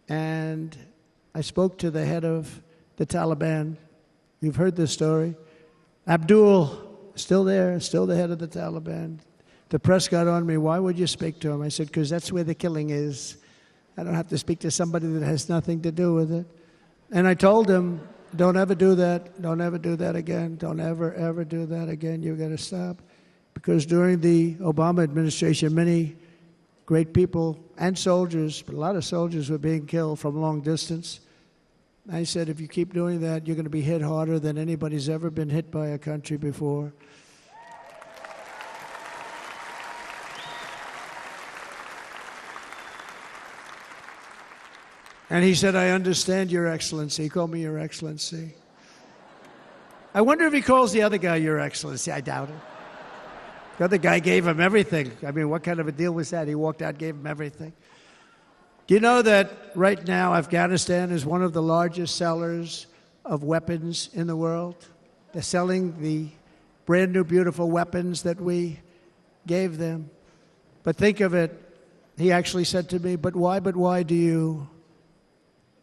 And I spoke to the head of the Taliban. You've heard this story. Abdul, still there, still the head of the Taliban. The press got on me, why would you speak to him? I said, because that's where the killing is. I don't have to speak to somebody that has nothing to do with it. And I told him, don't ever do that. Don't ever do that again. Don't ever do that again. You've got to stop. Because during the Obama administration, many great people and soldiers, but a lot of soldiers were being killed from long distance. I said, if you keep doing that, you're going to be hit harder than anybody's ever been hit by a country before. And he said, "I understand, Your Excellency." He called me Your Excellency. I wonder if he calls the other guy Your Excellency. I doubt it. The other guy gave him everything. I mean, what kind of a deal was that? He walked out, gave him everything. Do you know that right now Afghanistan is one of the largest sellers of weapons in the world? They're selling the brand new, beautiful weapons that we gave them. But think of it. He actually said to me, but why do you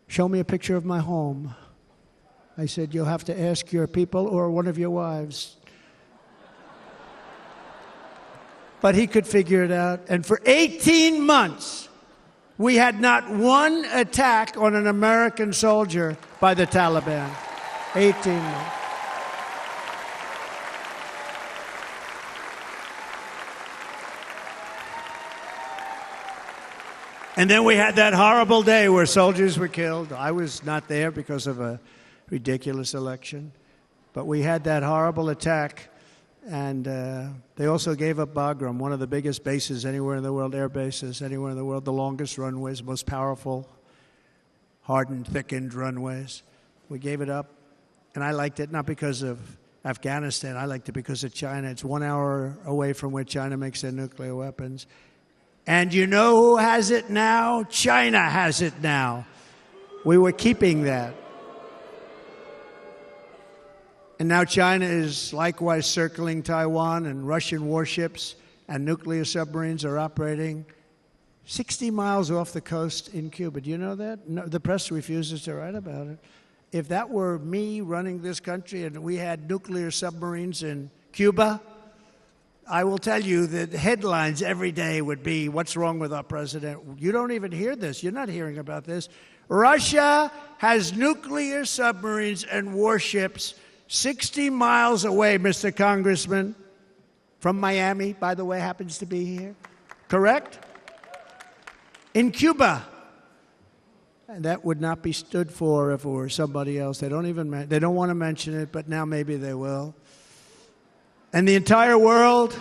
show me a picture of my home? I said, you'll have to ask your people or one of your wives. But he could figure it out. And for 18 months, we had not one attack on an American soldier by the Taliban. 18 months. And then we had that horrible day where soldiers were killed. I was not there because of a ridiculous election. But we had that horrible attack. And they also gave up Bagram, one of the biggest bases anywhere in the world, air bases anywhere in the world, the longest runways, most powerful, hardened, thickened runways. We gave it up. And I liked it not because of Afghanistan. I liked it because of China. It's 1 hour away from where China makes their nuclear weapons. And you know who has it now? China has it now. We were keeping that. And now China is likewise circling Taiwan, and Russian warships and nuclear submarines are operating 60 miles off the coast in Cuba. Do you know that? No, the press refuses to write about it. If that were me running this country and we had nuclear submarines in Cuba, I will tell you that headlines every day would be, what's wrong with our president? You don't even hear this. You're not hearing about this. Russia has nuclear submarines and warships 60 miles away, Mr. Congressman, from Miami, by the way, happens to be here. Correct? In Cuba. And that would not be stood for if it were somebody else. They don't want to mention it, but now maybe they will. And the entire world,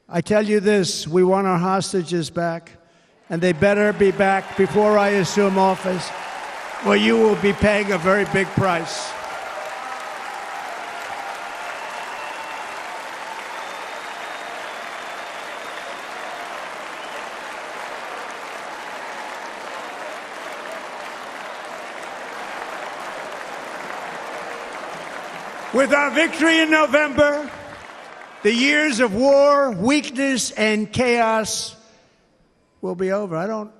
I tell you this, we want our hostages back, and they better be back before I assume office, or you will be paying a very big price. With our victory in November, the years of war, weakness, and chaos will be over. I don't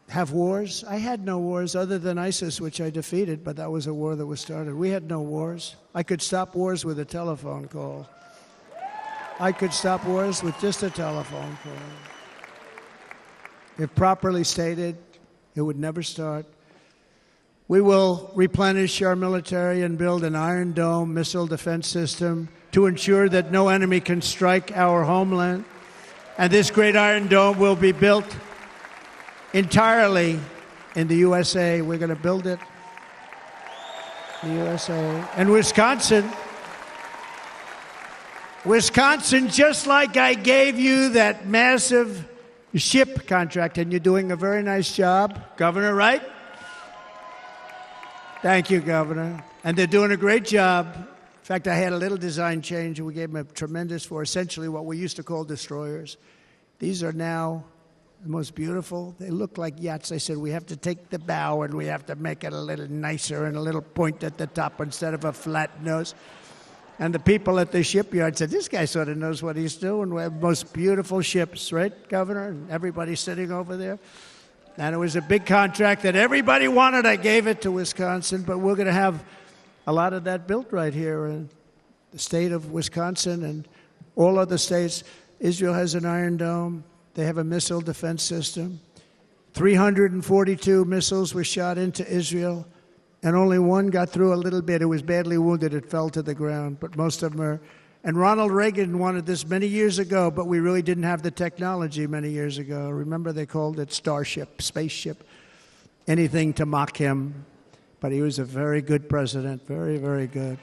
have wars. I had no wars other than ISIS, which I defeated, but that was a war that was started. We had no wars. I could stop wars with a telephone call. I could stop wars with just a telephone call. If properly stated, it would never start. We will replenish our military and build an Iron Dome missile defense system to ensure that no enemy can strike our homeland. And this great Iron Dome will be built entirely in the USA. We're going to build it in the USA. And Wisconsin, just like I gave you that massive ship contract, and you're doing a very nice job, Governor, right? Thank you, Governor. And they're doing a great job. In fact, I had a little design change, and we gave them a tremendous for essentially what we used to call destroyers. These are now the most beautiful. They look like yachts. I said, we have to take the bow, and we have to make it a little nicer and a little point at the top instead of a flat nose. And the people at the shipyard said, this guy sort of knows what he's doing. We have the most beautiful ships, right, Governor? And everybody's sitting over there. And it was a big contract that everybody wanted. I gave it to Wisconsin, but we're going to have a lot of that built right here in the state of Wisconsin and all other states. Israel has an Iron Dome. They have a missile defense system. 342 missiles were shot into Israel, and only one got through a little bit. It was badly wounded. It fell to the ground, but most of them are. And Ronald Reagan wanted this many years ago, but we really didn't have the technology many years ago. Remember, they called it Starship, spaceship, anything to mock him. But he was a very good president, very, very good.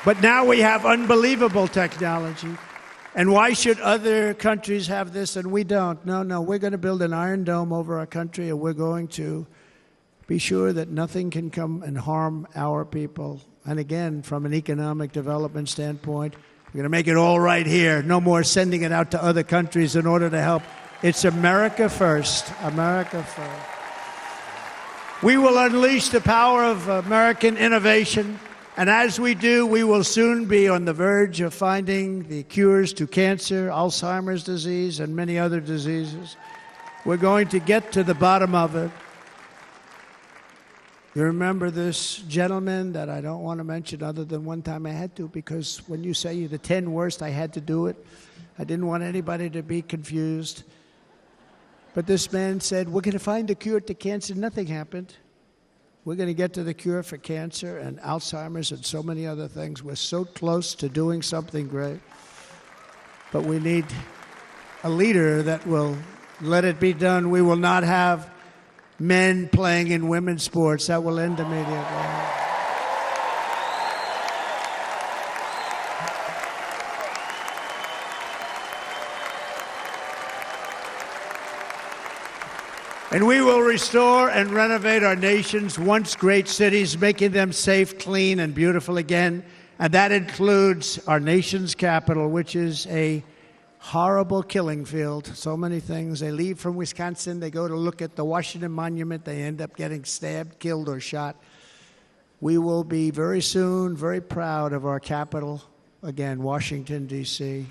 But now we have unbelievable technology. And why should other countries have this and we don't? No, we're going to build an iron dome over our country, and we're going to be sure that nothing can come and harm our people. And again, from an economic development standpoint, we're going to make it all right here. No more sending it out to other countries in order to help. It's America first. America first. We will unleash the power of American innovation. And as we do, we will soon be on the verge of finding the cures to cancer, Alzheimer's disease, and many other diseases. We're going to get to the bottom of it. You remember this gentleman that I don't want to mention other than one time I had to, because when you say the 10 worst, I had to do it. I didn't want anybody to be confused. But this man said, we're going to find a cure to cancer. Nothing happened. We're going to get to the cure for cancer and Alzheimer's and so many other things. We're so close to doing something great. But we need a leader that will let it be done. We will not have men playing in women's sports. That will end immediately. And we will restore and renovate our nation's once great cities, making them safe, clean, and beautiful again. And that includes our nation's capital, which is a horrible killing field. So many things. They leave from Wisconsin, they go to look at the Washington Monument, they end up getting stabbed, killed, or shot. We will be very soon very proud of our capital, again, Washington, D.C.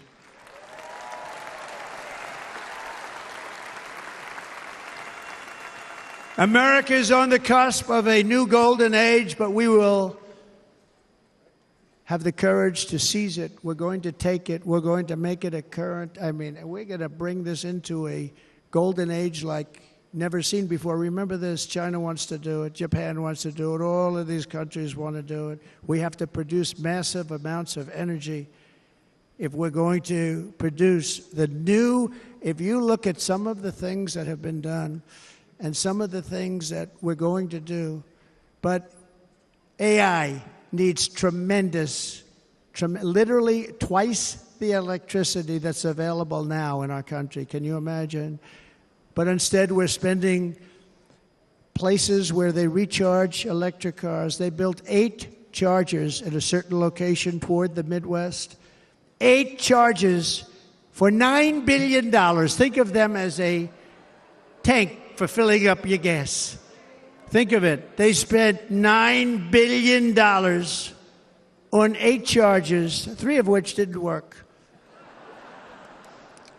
America is on the cusp of a new golden age, but we will have the courage to seize it. We're going to take it. We're going to make it a current. We're going to bring this into a golden age like never seen before. Remember this, China wants to do it. Japan wants to do it. All of these countries want to do it. We have to produce massive amounts of energy if we're going to produce the new. If you look at some of the things that have been done and some of the things that we're going to do, but AI needs literally twice the electricity that's available now in our country. Can you imagine? But instead, we're spending places where they recharge electric cars. They built 8 chargers at a certain location toward the Midwest. 8 chargers for $9 billion. Think of them as a tank for filling up your gas. Think of it. They spent $9 billion on 8 chargers, 3 of which didn't work.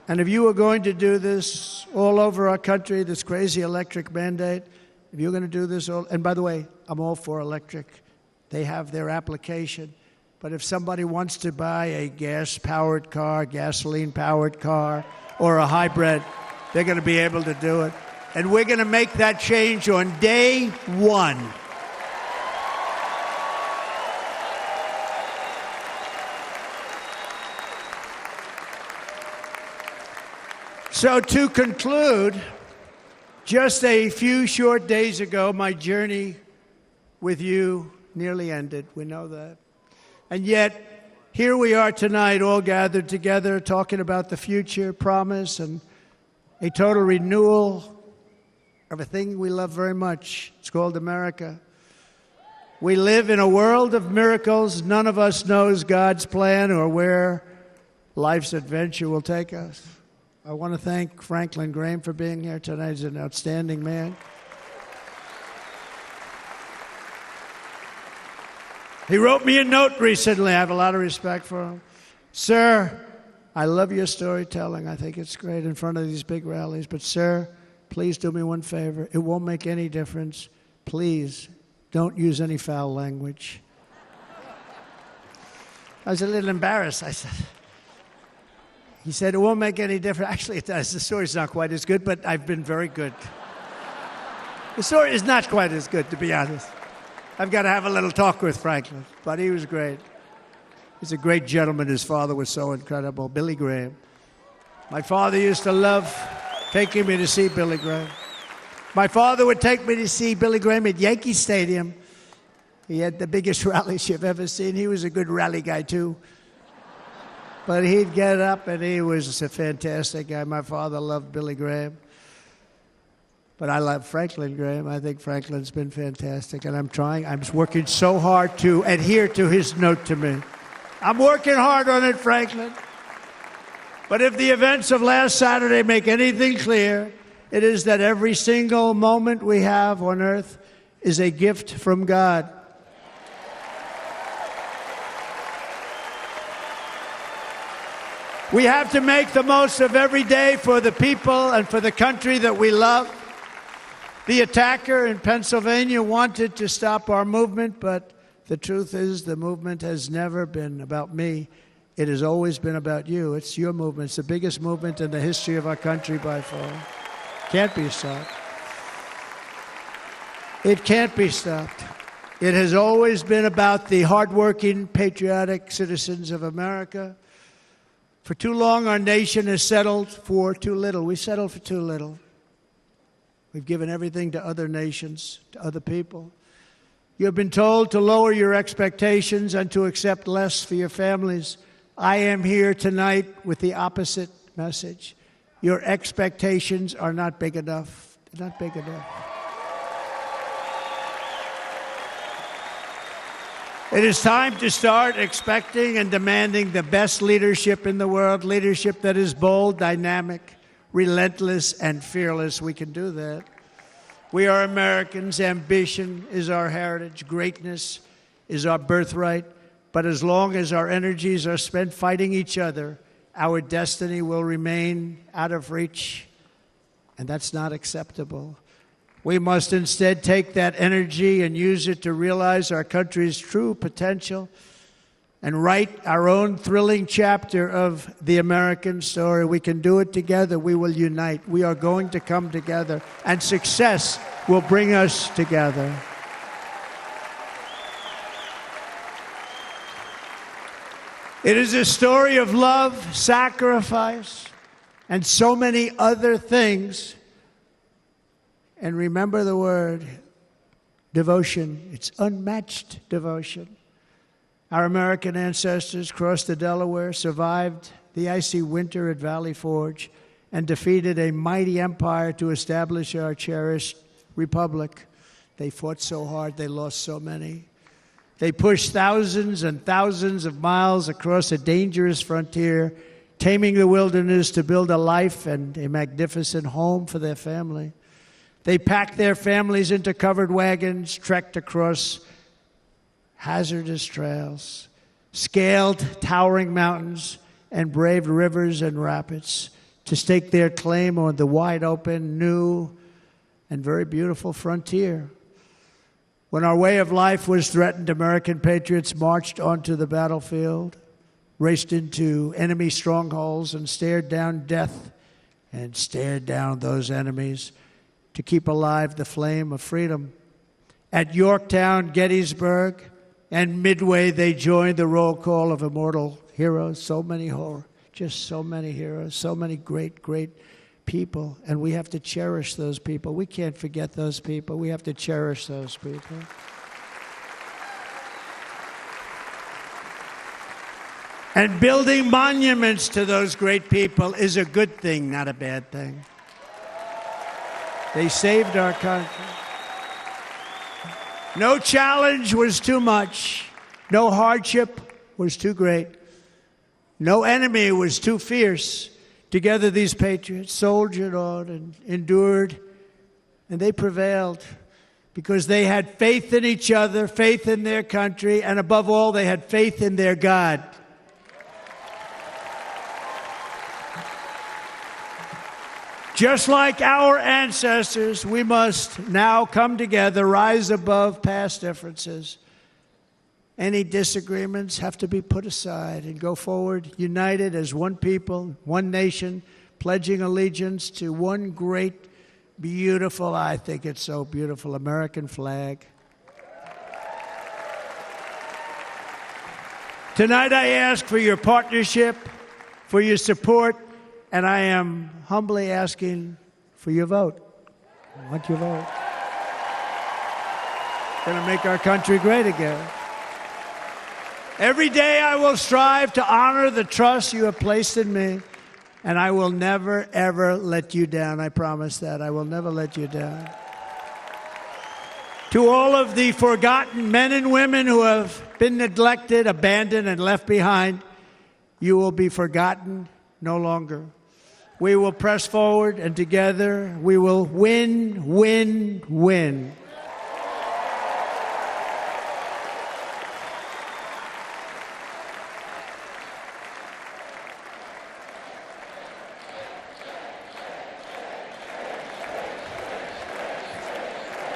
And if you were going to do this all over our country, this crazy electric mandate, if you're going to do this all, and by the way, I'm all for electric. They have their application. But if somebody wants to buy a gas-powered car, gasoline-powered car, or a hybrid, they're going to be able to do it. And we're going to make that change on day 1. So to conclude, just a few short days ago, my journey with you nearly ended. We know that. And yet, here we are tonight, all gathered together, talking about the future, promise, and a total renewal of a thing we love very much. It's called America. We live in a world of miracles. None of us knows God's plan or where life's adventure will take us. I want to thank Franklin Graham for being here tonight. He's an outstanding man. He wrote me a note recently. I have a lot of respect for him. Sir, I love your storytelling. I think it's great in front of these big rallies. But, sir, please do me one favor. It won't make any difference. Please don't use any foul language. I was a little embarrassed. He said, it won't make any difference. Actually, it does. The story's not quite as good, but I've been very good. The story is not quite as good, to be honest. I've got to have a little talk with Franklin, but he was great. He's a great gentleman. His father was so incredible, Billy Graham. My father used to love taking me to see Billy Graham. My father would take me to see Billy Graham at Yankee Stadium. He had the biggest rallies you've ever seen. He was a good rally guy, too. But he'd get up, and he was a fantastic guy. My father loved Billy Graham. But I love Franklin Graham. I think Franklin's been fantastic, and I'm working so hard to adhere to his note to me. I'm working hard on it, Franklin. But if the events of last Saturday make anything clear, it is that every single moment we have on earth is a gift from God. We have to make the most of every day for the people and for the country that we love. The attacker in Pennsylvania wanted to stop our movement, but the truth is the movement has never been about me. It has always been about you. It's your movement. It's the biggest movement in the history of our country by far. Can't be stopped. It can't be stopped. It has always been about the hardworking, patriotic citizens of America. For too long, our nation has settled for too little. We settled for too little. We've given everything to other nations, to other people. You have been told to lower your expectations and to accept less for your families. I am here tonight with the opposite message. Your expectations are not big enough. They're not big enough. It is time to start expecting and demanding the best leadership in the world, leadership that is bold, dynamic, relentless, and fearless. We can do that. We are Americans. Ambition is our heritage. Greatness is our birthright. But as long as our energies are spent fighting each other, our destiny will remain out of reach, and that's not acceptable. We must instead take that energy and use it to realize our country's true potential and write our own thrilling chapter of the American story. We can do it together. We will unite. We are going to come together, and success will bring us together. It is a story of love, sacrifice, and so many other things. And remember the word, devotion. It's unmatched devotion. Our American ancestors crossed the Delaware, survived the icy winter at Valley Forge, and defeated a mighty empire to establish our cherished republic. They fought so hard, they lost so many. They pushed thousands and thousands of miles across a dangerous frontier, taming the wilderness to build a life and a magnificent home for their family. They packed their families into covered wagons, trekked across hazardous trails, scaled towering mountains, and braved rivers and rapids to stake their claim on the wide-open, new, and very beautiful frontier. When our way of life was threatened, American patriots marched onto the battlefield, raced into enemy strongholds, and stared down death and stared down those enemies to keep alive the flame of freedom. At Yorktown, Gettysburg, and Midway, they joined the roll call of immortal heroes. So many just so many heroes, so many great, great people. And we have to cherish those people. We can't forget those people. We have to cherish those people. And building monuments to those great people is a good thing, not a bad thing. They saved our country. No challenge was too much. No hardship was too great. No enemy was too fierce. Together, these patriots soldiered on and endured, and they prevailed because they had faith in each other, faith in their country, and above all, they had faith in their God. Just like our ancestors, we must now come together, rise above past differences. Any disagreements have to be put aside and go forward, united as one people, one nation, pledging allegiance to one great, beautiful, I think it's so beautiful, American flag. Tonight I ask for your partnership, for your support, and I am humbly asking for your vote. I want your vote. It's going to make our country great again. Every day I will strive to honor the trust you have placed in me, and I will never, ever let you down. I promise that. I will never let you down. To all of the forgotten men and women who have been neglected, abandoned, and left behind, you will be forgotten no longer. We will press forward, and together we will win, win, win.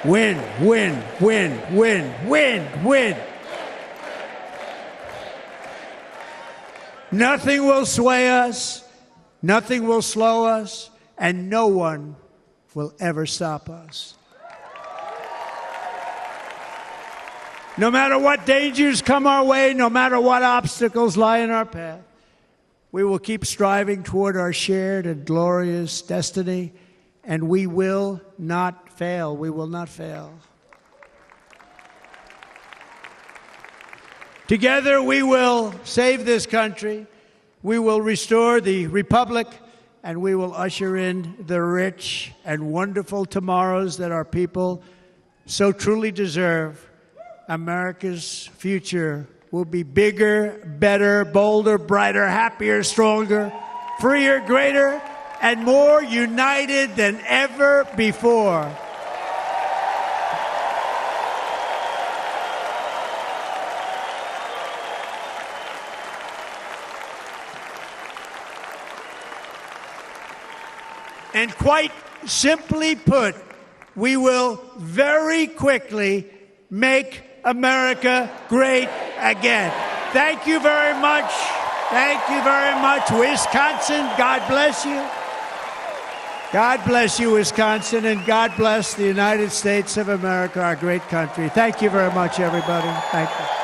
Win, win, win, win, win, win. Nothing will sway us, nothing will slow us, and no one will ever stop us. No matter what dangers come our way, no matter what obstacles lie in our path, we will keep striving toward our shared and glorious destiny, and we will not fail. We will not fail. Together we will save this country, we will restore the republic, and we will usher in the rich and wonderful tomorrows that our people so truly deserve. America's future will be bigger, better, bolder, brighter, happier, stronger, freer, greater, and more united than ever before. And quite simply put, we will very quickly make America great again. Thank you very much. Thank you very much, Wisconsin. God bless you. God bless you, Wisconsin, and God bless the United States of America, our great country. Thank you very much, everybody. Thank you.